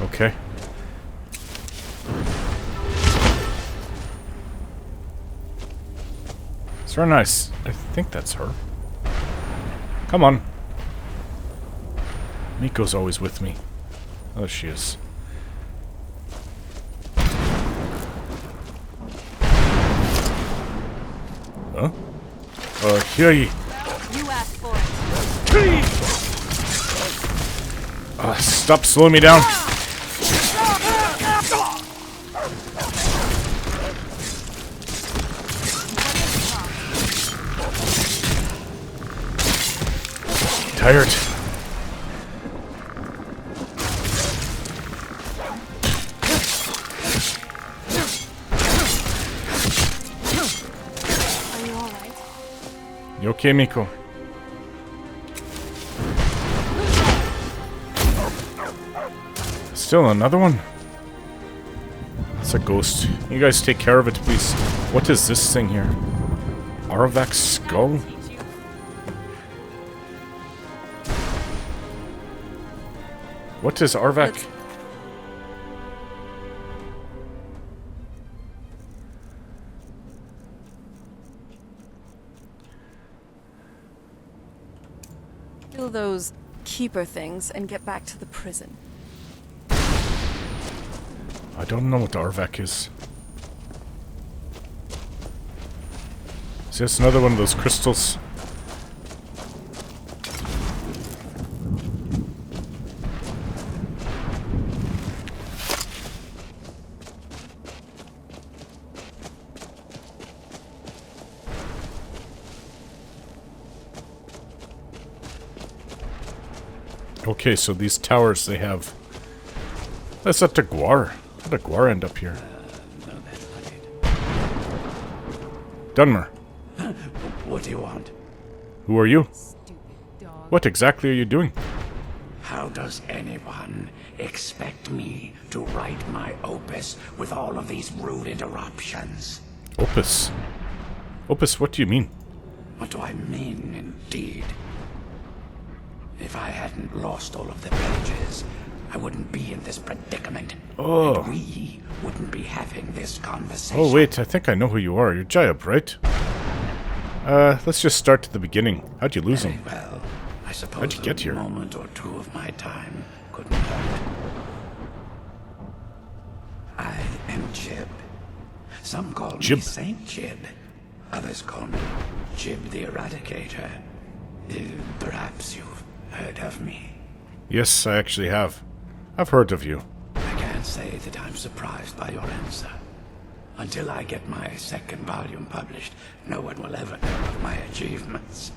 Okay. Serana, I think that's her. Come on. Miko's always with me. Oh, there she is. Huh? Here you. You asked for it. Stop slowing me down. Tired. Are you alright? You okay, Miko? Still another one? It's a ghost. You guys take care of it, please. What is this thing here? Arvak's skull? What is Arvak? Kill those keeper things and get back to the prison. I don't know what Arvak is. See, it's another one of those crystals. Okay, so these towers they have. That's at Guar. How did Guar end up here? Dunmer. What do you want? Who are you? Stupid dog. What exactly are you doing? How does anyone expect me to write my opus with all of these rude interruptions? Opus. Opus, what do you mean? What do I mean, indeed? If I hadn't lost all of the pages, I wouldn't be in this predicament. Oh. And we wouldn't be having this conversation. Oh wait, I think I know who you are. You're Jayab, right? Let's just start at the beginning. How'd you lose him? Very well, I suppose How'd you get here? a moment or two of my time couldn't hurt. I am Jib. Some call Jib. me Saint Jib. Others call me Jib the Eradicator. Perhaps you've heard of me. Yes, I actually have. I've heard of you. I can't say that I'm surprised by your answer. Until I get my second volume published, no one will ever know of my achievements.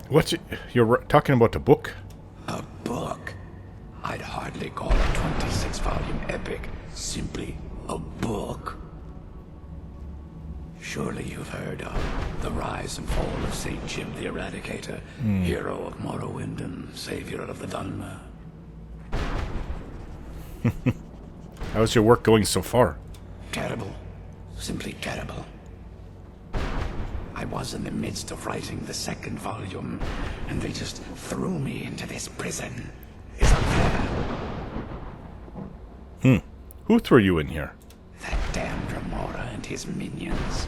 What? You're talking about a book? A book? I'd hardly call a 26-volume epic simply a book. Surely you've heard of the rise and fall of Saint Jib the Eradicator, hero of Morrowind and savior of the Dunmer. How's your work going so far? Terrible. Simply terrible. I was in the midst of writing the second volume, and they just threw me into this prison. It's unfair. Who threw you in here? That damned Remora and his minions.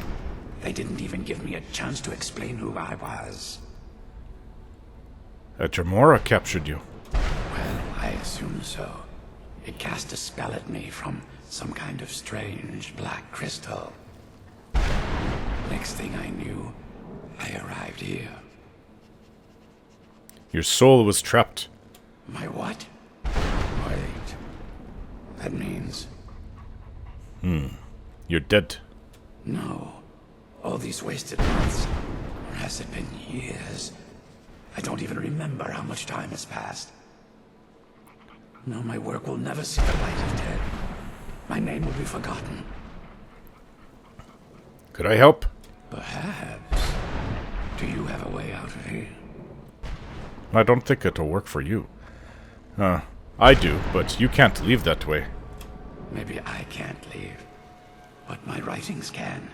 They didn't even give me a chance to explain who I was. Jamora captured you. Well, I assume so. It cast a spell at me from some kind of strange black crystal. Next thing I knew, I arrived here. Your soul was trapped. My what? Wait. That means... You're dead. No. All these wasted months. Or has it been years? I don't even remember how much time has passed. No, my work will never see the light of day. My name will be forgotten. Could I help? Perhaps. Do you have a way out of here? I don't think it'll work for you. I do, but you can't leave that way. Maybe I can't leave, but my writings can.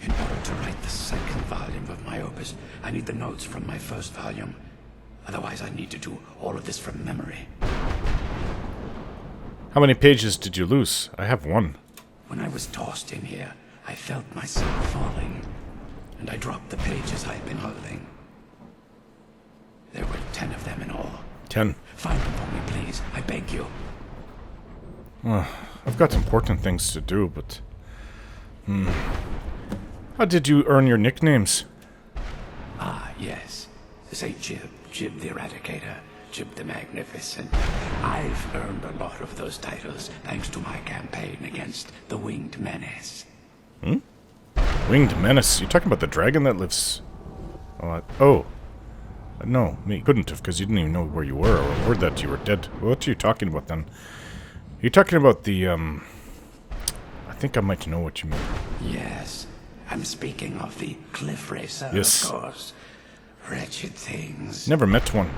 In order to write the second volume of my opus, I need the notes from my first volume. Otherwise, I need to do all of this from memory. How many pages did you lose? I have one. When I was tossed in here, I felt myself falling, and I dropped the pages I had been holding. There were 10 of them in all. 10. Find them for me, please. I beg you. I've got important things to do, but... How did you earn your nicknames? Ah, yes. Say Jib, Jib the Eradicator, Jib the Magnificent. I've earned a lot of those titles thanks to my campaign against the Winged Menace. Winged Menace? You talking about the dragon that lives... Oh. No, me couldn't have, because you didn't even know where you were, or heard that you were dead. What are you talking about, then? You're talking about the, I think I might know what you mean. Yes. I'm speaking of the Cliff Racer, Yes. of course. Wretched things. Never met one.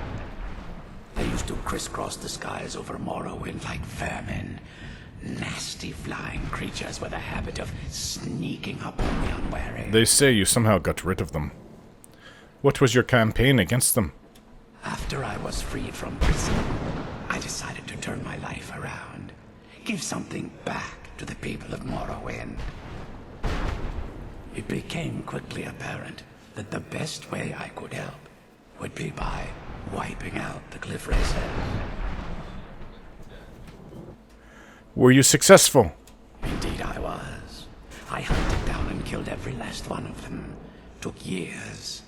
They used to crisscross the skies over Morrowind like vermin. Nasty flying creatures with a habit of sneaking up on the unwary. They say you somehow got rid of them. What was your campaign against them? After I was freed from prison, I decided to turn my life around. Give something back to the people of Morrowind. It became quickly apparent that the best way I could help would be by wiping out the Cliff Racers. Were you successful? Indeed I was. I hunted down and killed every last one of them. Took years.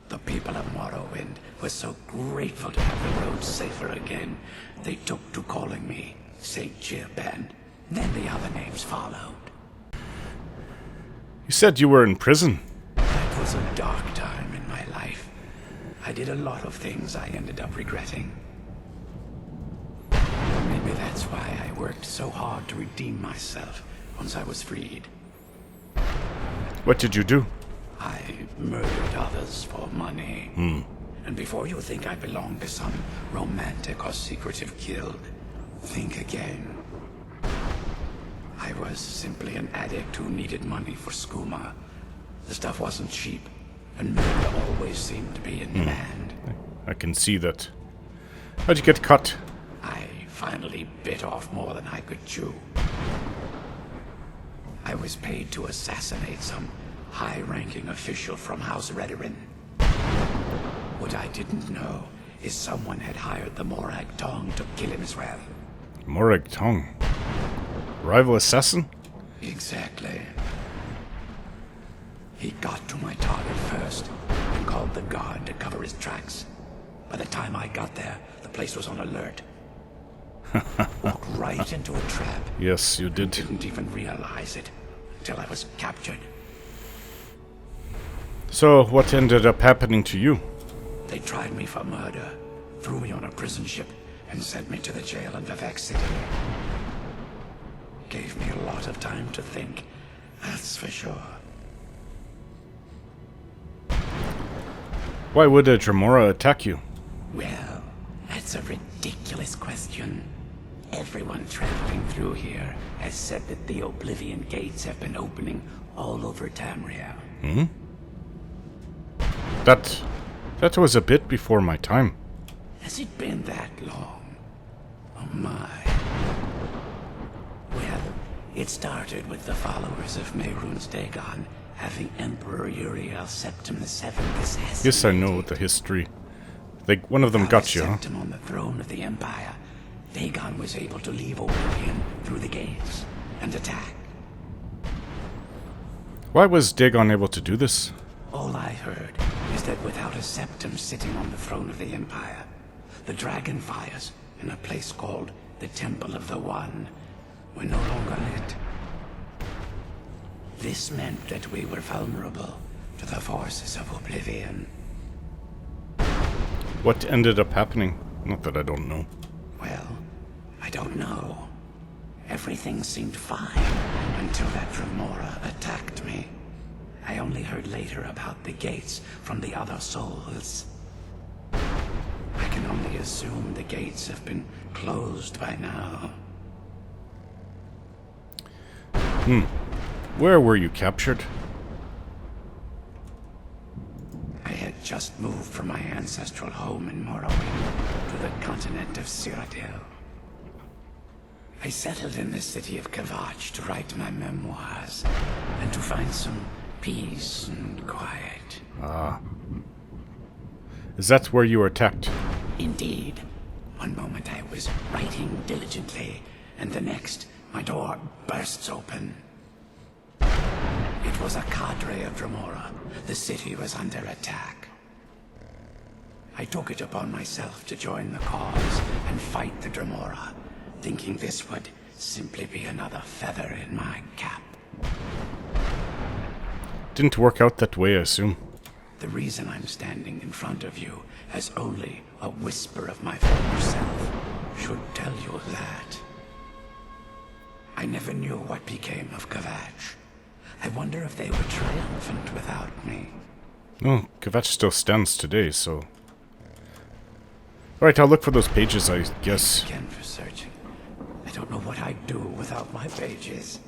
The people of Morrowind were so grateful to have the roads safer again, they took to calling me St. Jib, and then the other names followed. You said you were in prison. That was a dark time in my life. I did a lot of things I ended up regretting. Maybe that's why I worked so hard to redeem myself once I was freed. What did you do? I murdered others for money. And before you think I belong to some romantic or secretive guild, think again. I was simply an addict who needed money for skooma. The stuff wasn't cheap, and murder always seemed to be in demand. I can see that. How'd you get cut? I finally bit off more than I could chew. I was paid to assassinate some high-ranking official from House Redorin. What I didn't know is someone had hired the Morag Tong to kill him as well. Morag Tong. Rival assassin? Exactly. He got to my target first and called the guard to cover his tracks. By the time I got there, the place was on alert. Walked right into a trap. Yes, you did. Didn't even realize it until I was captured. So, what ended up happening to you? They tried me for murder, threw me on a prison ship, and sent me to the jail in Vivek City. Gave me a lot of time to think, that's for sure. Why would a Dremora attack you? Well, that's a ridiculous question. Everyone traveling through here has said that the Oblivion gates have been opening all over Tamriel. That was a bit before my time. Has it been that long? Oh my. Well, it started with the followers of Mehrunes Dagon having Emperor Uriel Septim VII assassinated. Yes, I know the history. One of them got you, huh? Septim on the throne of the Empire, Dagon was able to leave Oblivion through the gates and attack. Why was Dagon able to do this? All I heard is that without a Septim sitting on the throne of the Empire, the dragon fires in a place called the Temple of the One were no longer lit. This meant that we were vulnerable to the forces of Oblivion. What ended up happening? Not that I don't know. Well, I don't know. Everything seemed fine until that Remora attacked me. I only heard later about the gates from the other souls. I can only assume the gates have been closed by now. Where were you captured? I had just moved from my ancestral home in Morrowind to the continent of Cyrodiil. I settled in the city of Kvatch to write my memoirs and to find some peace and quiet. Is that where you were attacked? Indeed. One moment I was writing diligently, and the next, my door bursts open. It was a cadre of Dremora. The city was under attack. I took it upon myself to join the cause and fight the Dremora, thinking this would simply be another feather in my cap. Didn't work out that way, I assume. The reason I'm standing in front of you as only a whisper of my former self should tell you that. I never knew what became of Kvatch. I wonder if they were triumphant without me. No, Kvatch still stands today, so... Alright, I'll look for those pages, I guess. Again for searching. I don't know what I'd do without my pages.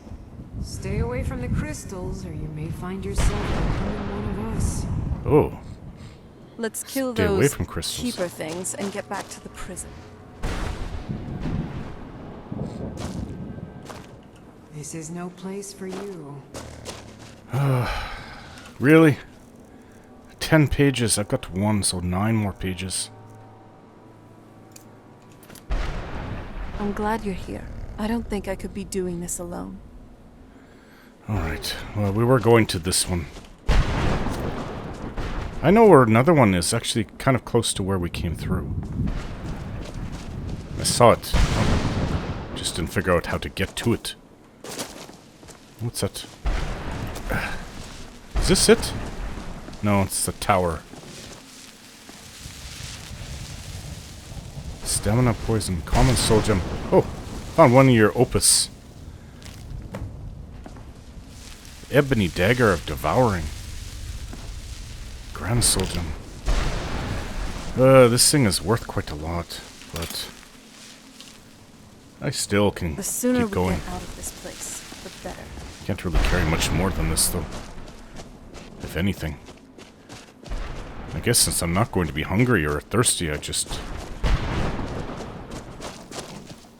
Stay away from the crystals, or you may find yourself becoming one of us. Oh, Let's kill Stay away those from crystals. keeper things and get back to the prison. This is no place for you. really? 10 pages, I've got 1, so 9 more pages. I'm glad you're here. I don't think I could be doing this alone. Alright, well, we were going to this one. I know where another one is, actually kind of close to where we came through. I saw it. Just didn't figure out how to get to it. What's that? Is this it? No, it's the tower. Stamina poison, common soul gem. Oh, found one of your opus. Ebony dagger of devouring. Grand soul gem. This thing is worth quite a lot, but I still can The sooner keep we going. get out of this place, the better. Can't really carry much more than this, though. If anything. I guess since I'm not going to be hungry or thirsty, I just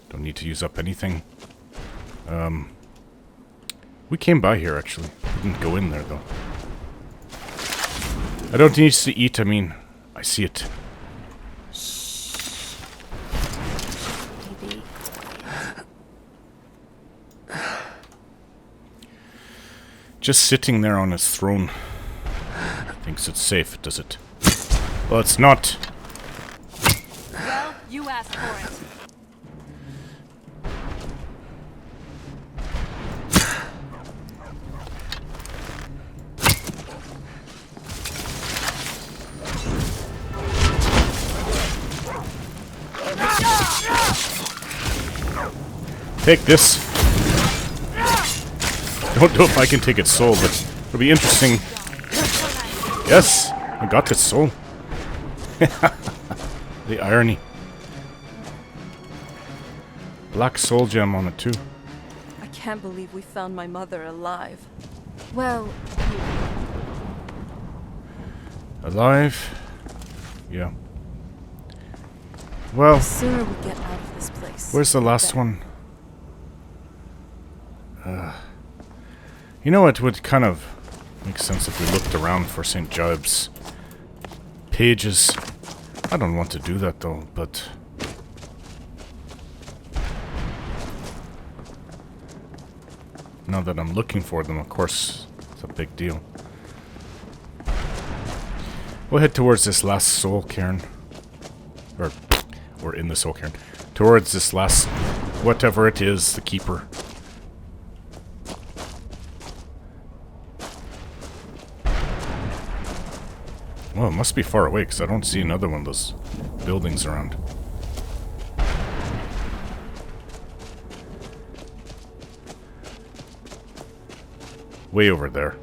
don't need to use up anything. We came by here, actually. We didn't go in there, though. I don't need to eat, I mean, I see it. Maybe. Just sitting there on his throne. Thinks it's safe, does it? Well, it's not. Well, you asked for it. Take this. Don't know if I can take its soul, but it'll be interesting. Yes, I got its soul. The irony. Black soul gem on it too. I can't believe we found my mother alive. Well, Alive? Yeah. Well, the sooner we get out of this place. where's the last better. one? You know, it would kind of make sense if we looked around for St. Job's pages. I don't want to do that though, but now that I'm looking for them, of course, it's a big deal. We'll head towards this last Soul Cairn. Or, we're in the Soul Cairn. Towards this last, whatever it is, the Keeper. Well, it must be far away, because I don't see another one of those buildings around. Way over there.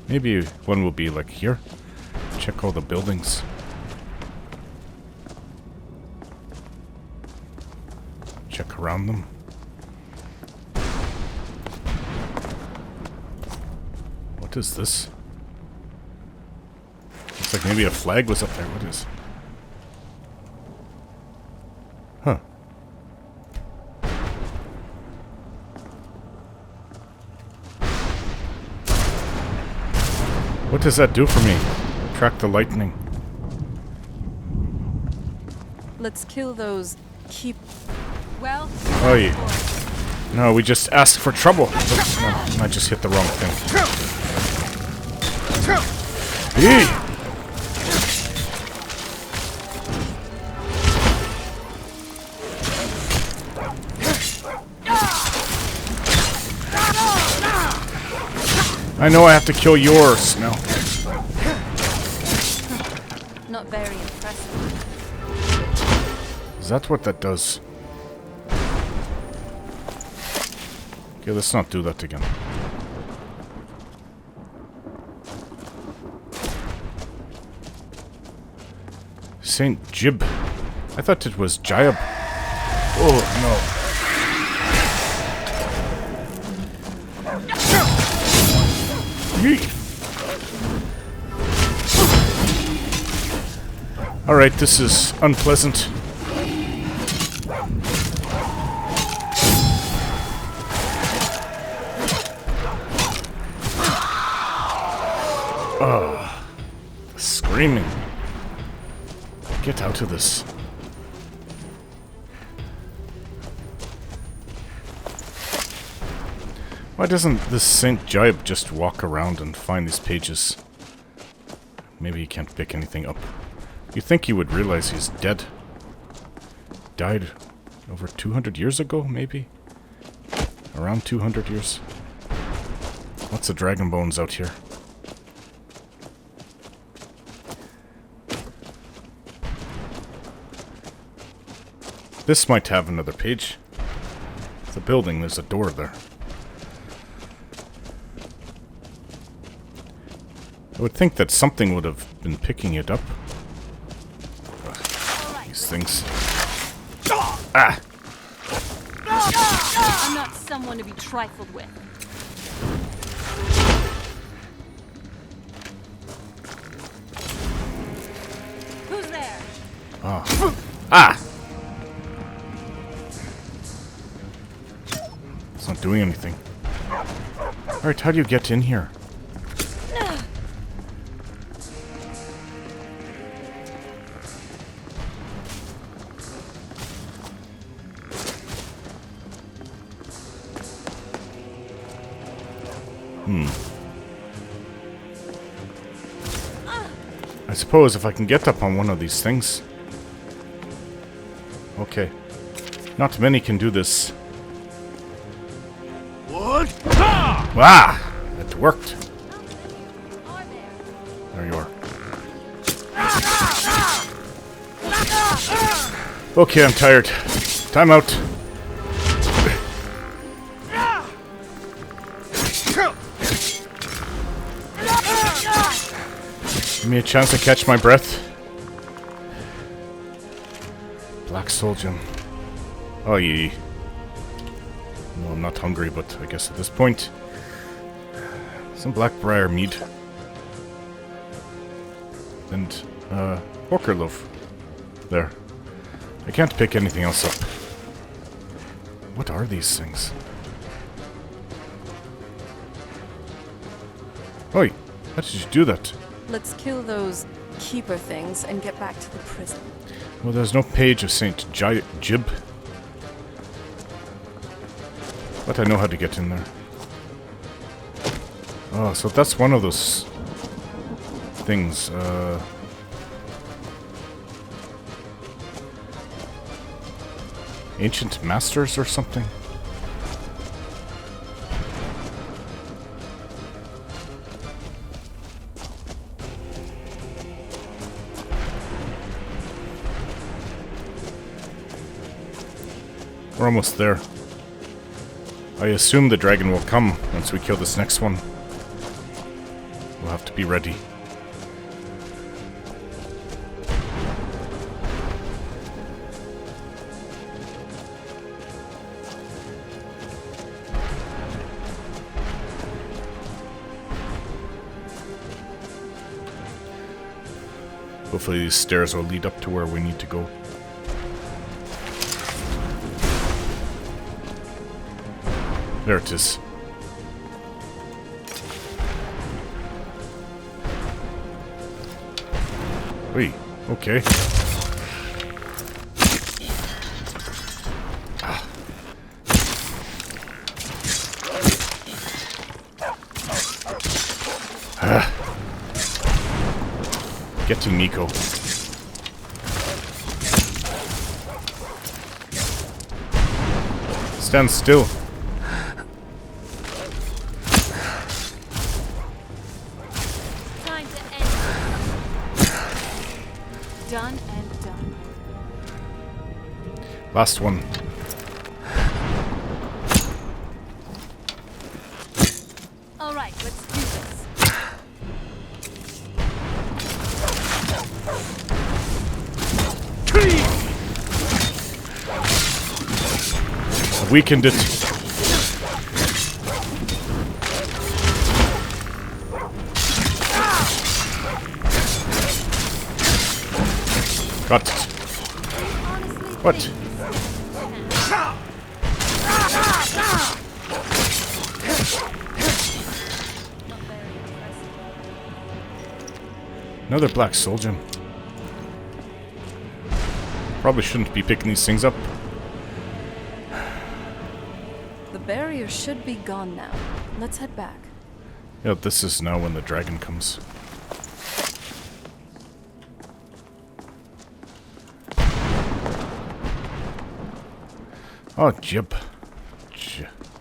Maybe one will be like here. Check all the buildings. Check around them. What is this? Looks like maybe a flag was up there. What is? Huh. What does that do for me? Track the lightning. Let's kill those keep... Well... Oh, yeah. No, we just asked for trouble. Oops, no, I just hit the wrong thing. Yee! I know I have to kill yours now. Not very impressive. Is that what that does? Okay, let's not do that again. Saint Jib. I thought it was Jayab. Oh, no. Yeet. Alright, this is unpleasant. Oh, the screaming. Get out of this. Why doesn't this Saint Jayab just walk around and find these pages? Maybe he can't pick anything up. You'd think he would realize he's dead. Died over 200 years ago, maybe? Around 200 years. Lots of dragon bones out here. This might have another page. The building, there's a door there. I would think that something would have been picking it up. Ugh, these things. Ah! I'm not someone to be trifled with. Who's there? Oh. Ah! It's not doing anything. Alright, how do you get in here? I suppose if I can get up on one of these things. Okay. Not many can do this. What? Ah! It worked. There you are. Okay, I'm tired. Time out. Give me a chance to catch my breath. Black Soul Gem. Oh, yeah. No, I'm not hungry, but I guess at this point... Some Blackbriar mead. And, porker loaf. There. I can't pick anything else up. What are these things? Oi! How did you do that? Let's kill those keeper things and get back to the prison. Well, there's no page of Saint Jib. But I know how to get in there. Oh, so that's one of those things. Ancient masters or something? We're almost there. I assume the dragon will come once we kill this next one. We'll have to be ready. Hopefully these stairs will lead up to where we need to go. There it is. Wait, okay. Get to Nico. Stand still. Time to end. Done and done. Last one. All right, let's do this. Weakened it. Got it. What? Another black soul gem. Probably shouldn't be picking these things up. The barrier should be gone now. Let's head back. Yeah, this is now when the dragon comes. Oh, Jib.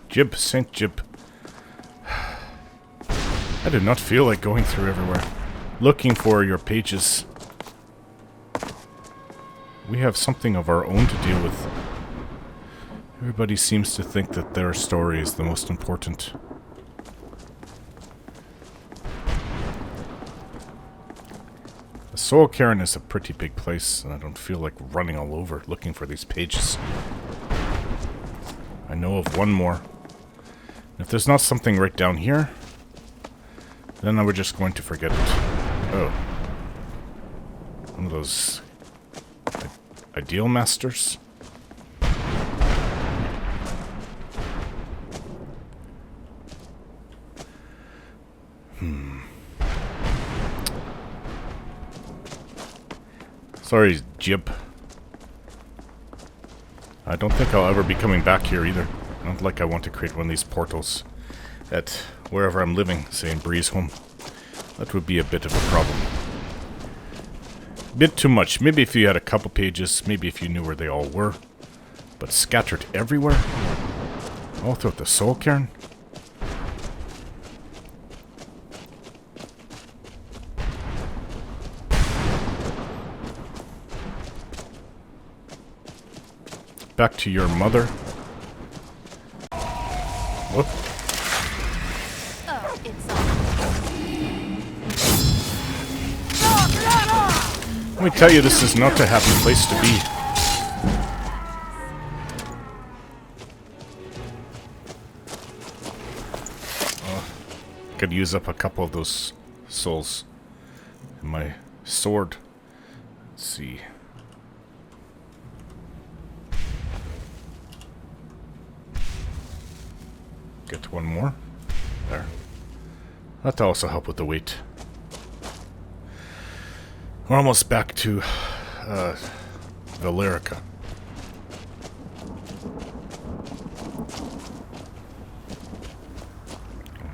Jib, Saint Jib. I do not feel like going through everywhere. Looking for your pages. We have something of our own to deal with. Everybody seems to think that their story is the most important. The Soul Cairn is a pretty big place, and I don't feel like running all over looking for these pages. I know of one more. If there's not something right down here, then we're just going to forget it. Oh. One of those ideal masters? Sorry, Jib. I don't think I'll ever be coming back here either. Not like I want to create one of these portals at wherever I'm living, say in Breeze Home. That would be a bit of a problem. Bit too much. Maybe if you had a couple pages, maybe if you knew where they all were. But scattered everywhere? All throughout the Soul Cairn? Back to your mother. Whoop. Oh, it's on. Let me tell you, this is not a happy place to be. Could use up a couple of those souls in my sword. Let's see. Get one more. There. That'll also help with the weight. We're almost back to Valerica.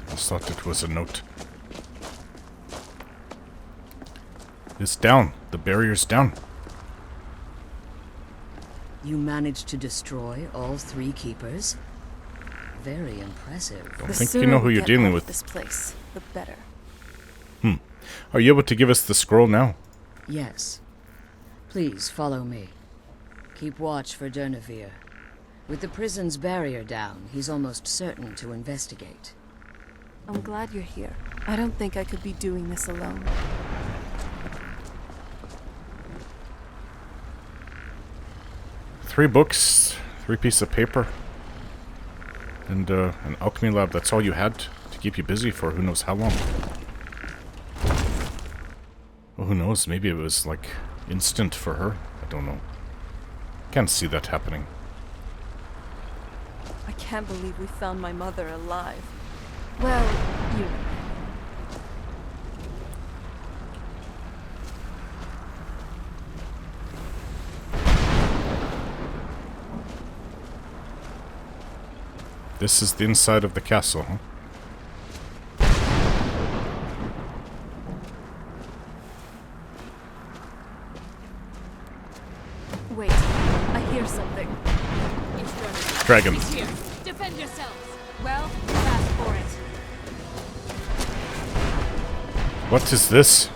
I thought it was a note. It's down. The barrier's down. You managed to destroy all 3 keepers? Very impressive. Don't The think you sooner know who we you're get dealing out of with. this place, the better. Are you able to give us the scroll now? Yes. Please follow me. Keep watch for Durnevere. With the prison's barrier down, he's almost certain to investigate. I'm glad you're here. I don't think I could be doing this alone. Three books, 3 pieces of paper, and an alchemy lab. That's all you had to keep you busy for who knows how long. Well, who knows? Maybe it was like instant for her. I don't know. Can't see that happening. I can't believe we found my mother alive. Well, you. This is the inside of the castle, huh? Wait, I hear something. Dragon. He's here. Defend yourselves. Well, fast for it. What is this?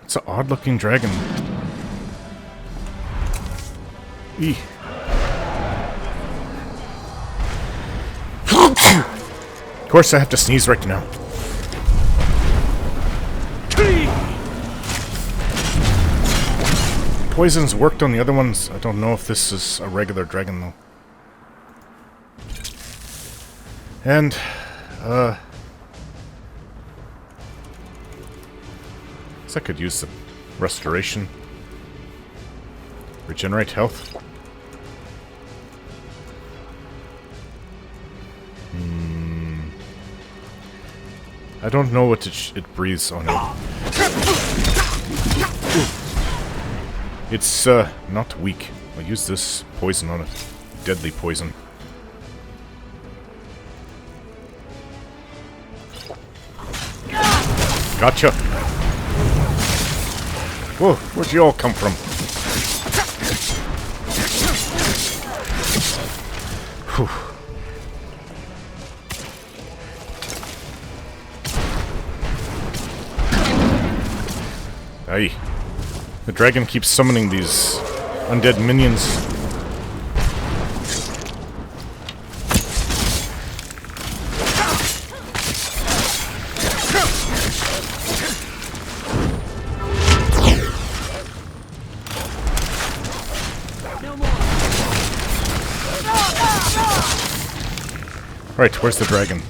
It's an odd-looking dragon. Eee. Of course I have to sneeze right now. Poison's worked on the other ones. I don't know if this is a regular dragon though. And, guess I could use the restoration. Regenerate health. I don't know what it breathes on it. It's, not weak. I'll use this poison on it. Deadly poison. Gotcha! Whoa, where'd you all come from? Whew. Aye. The dragon keeps summoning these undead minions. Right, where's the dragon?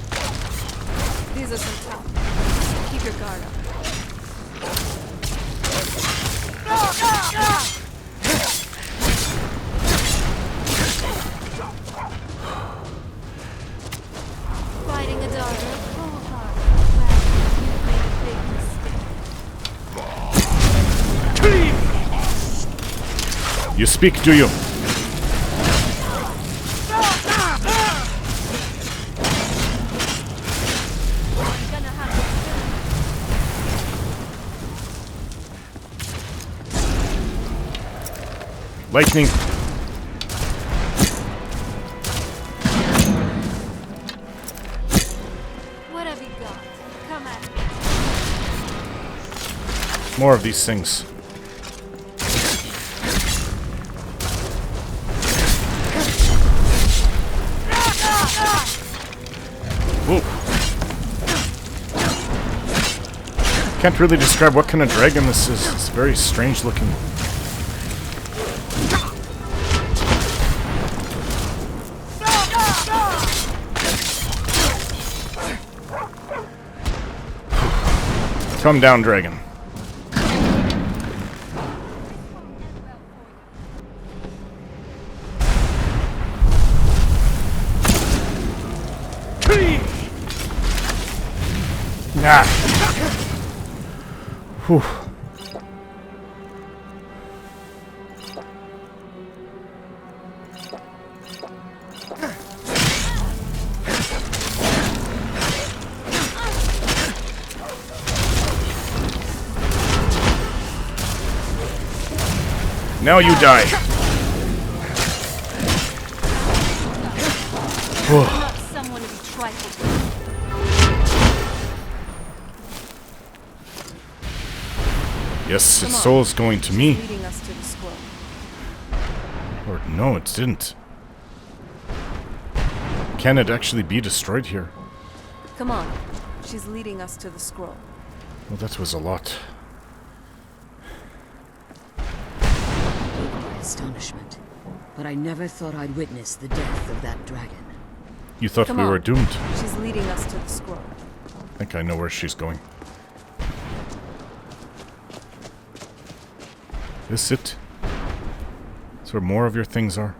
These are some tough. Keep your guard up. Fighting a daughter of Volkihar. Well, you've made a big mistake. You speak, do you? Gonna have to Lightning. What have you got? Come at me. More of these things. Whoa. Can't really describe what kind of dragon this is. It's very strange looking. Come down, dragon. Nah. Whew. Now you die. Not someone to be trifled with. Yes, Come its on. soul's going to me. Leading us to the scroll. Or no, it didn't. Can it actually be destroyed here? Come on. She's leading us to the scroll. Well, that was a lot. My astonishment. But I never thought I'd witness the death of that dragon. You thought Come we on. were doomed. She's leading us to the scroll. I think I know where she's going. Is it? Is where more of your things are?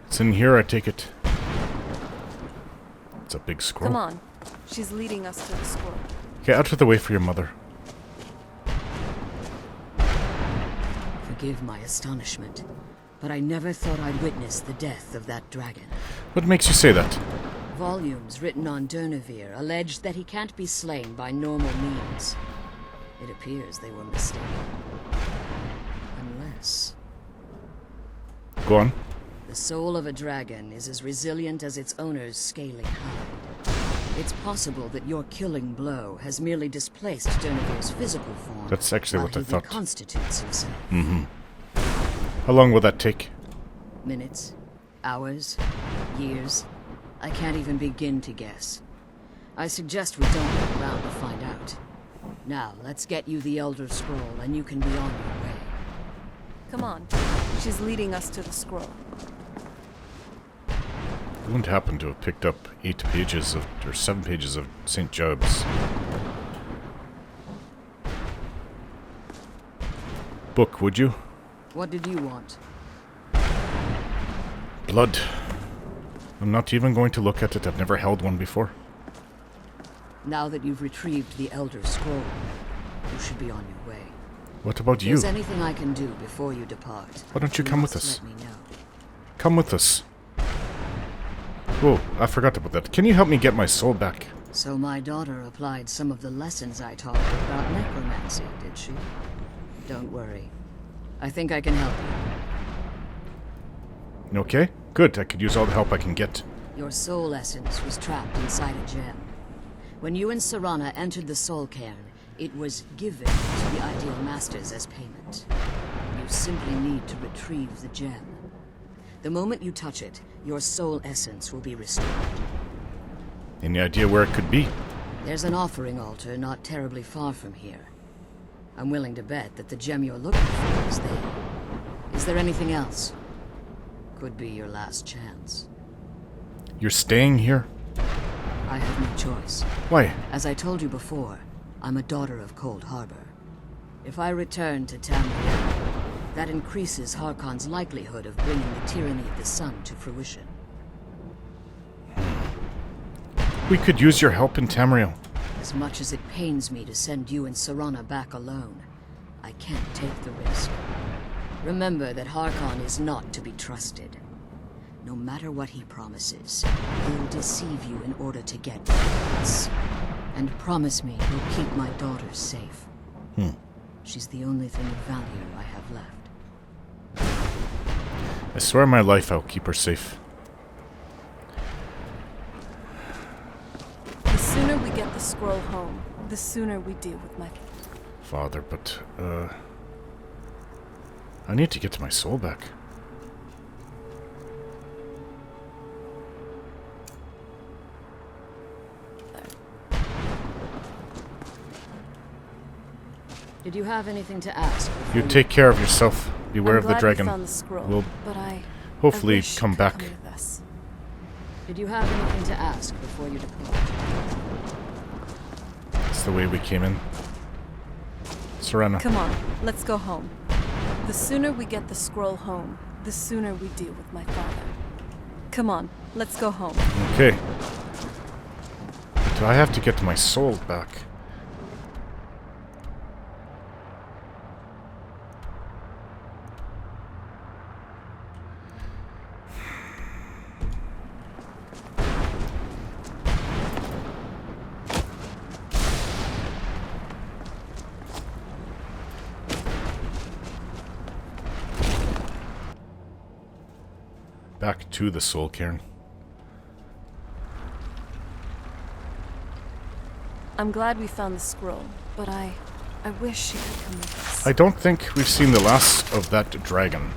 It's in here, I take it. It's a big scroll. Come on. She's leading us to the scroll. Okay, out of the way for your mother. Forgive my astonishment, but I never thought I'd witness the death of that dragon. What makes you say that? Volumes written on Durnevere allege that he can't be slain by normal means. It appears they were mistaken. Unless Go on. the soul of a dragon is as resilient as its owner's scaly hide. It's possible that your killing blow has merely displaced Durnevere's physical form. That's actually while what I he thought. reconstitutes himself. How long will that take? Minutes, hours, years. I can't even begin to guess. I suggest we don't look around to find out. Now, let's get you the Elder Scroll and you can be on your way. Come on. She's leading us to the scroll. I wouldn't happen to have picked up 8 pages of, or 7 pages of St. Job's book, would you? What did you want? Blood. I'm not even going to look at it. I've never held one before. Now that you've retrieved the Elder Scroll, you should be on your way. What about If you? there's anything I can do before you depart, Why don't you come with must us? let me know. Come with us. Whoa, I forgot about that. Can you help me get my soul back? So my daughter applied some of the lessons I taught her about necromancy, did she? Don't worry. I think I can help you. Okay, good. I could use all the help I can get. Your soul essence was trapped inside a gem. When you and Serana entered the Soul Cairn, it was given to the Ideal Masters as payment. You simply need to retrieve the gem. The moment you touch it, your soul essence will be restored. Any idea where it could be? There's an offering altar not terribly far from here. I'm willing to bet that the gem you're looking for is there. Is there anything else? Could be your last chance. You're staying here? I have no choice. Why? As I told you before, I'm a daughter of Cold Harbor. If I return to Tamriel, that increases Harkon's likelihood of bringing the tyranny of the sun to fruition. We could use your help in Tamriel. As much as it pains me to send you and Serana back alone, I can't take the risk. Remember that Harkon is not to be trusted. No matter what he promises, he'll deceive you in order to get vengeance. And promise me you'll keep my daughter safe. She's the only thing of value I have left. I swear on my life I'll keep her safe. The sooner we get the scroll home, the sooner we deal with my... Father, but, I need to get my soul back. Did you have anything to ask? You take care of yourself. Beware I'm of the glad dragon. We found the scroll, We'll but I hopefully wish you come could back. Come with us. Did you have anything to ask before you depart? That's the way we came in. Serana. Come on, let's go home. The sooner we get the scroll home, the sooner we deal with my father. Come on, let's go home. Okay. Do I have to get my soul back? back to the Soul Cairn. I'm glad we found the scroll, but I wish she could come with us. I don't think we've seen the last of that dragon.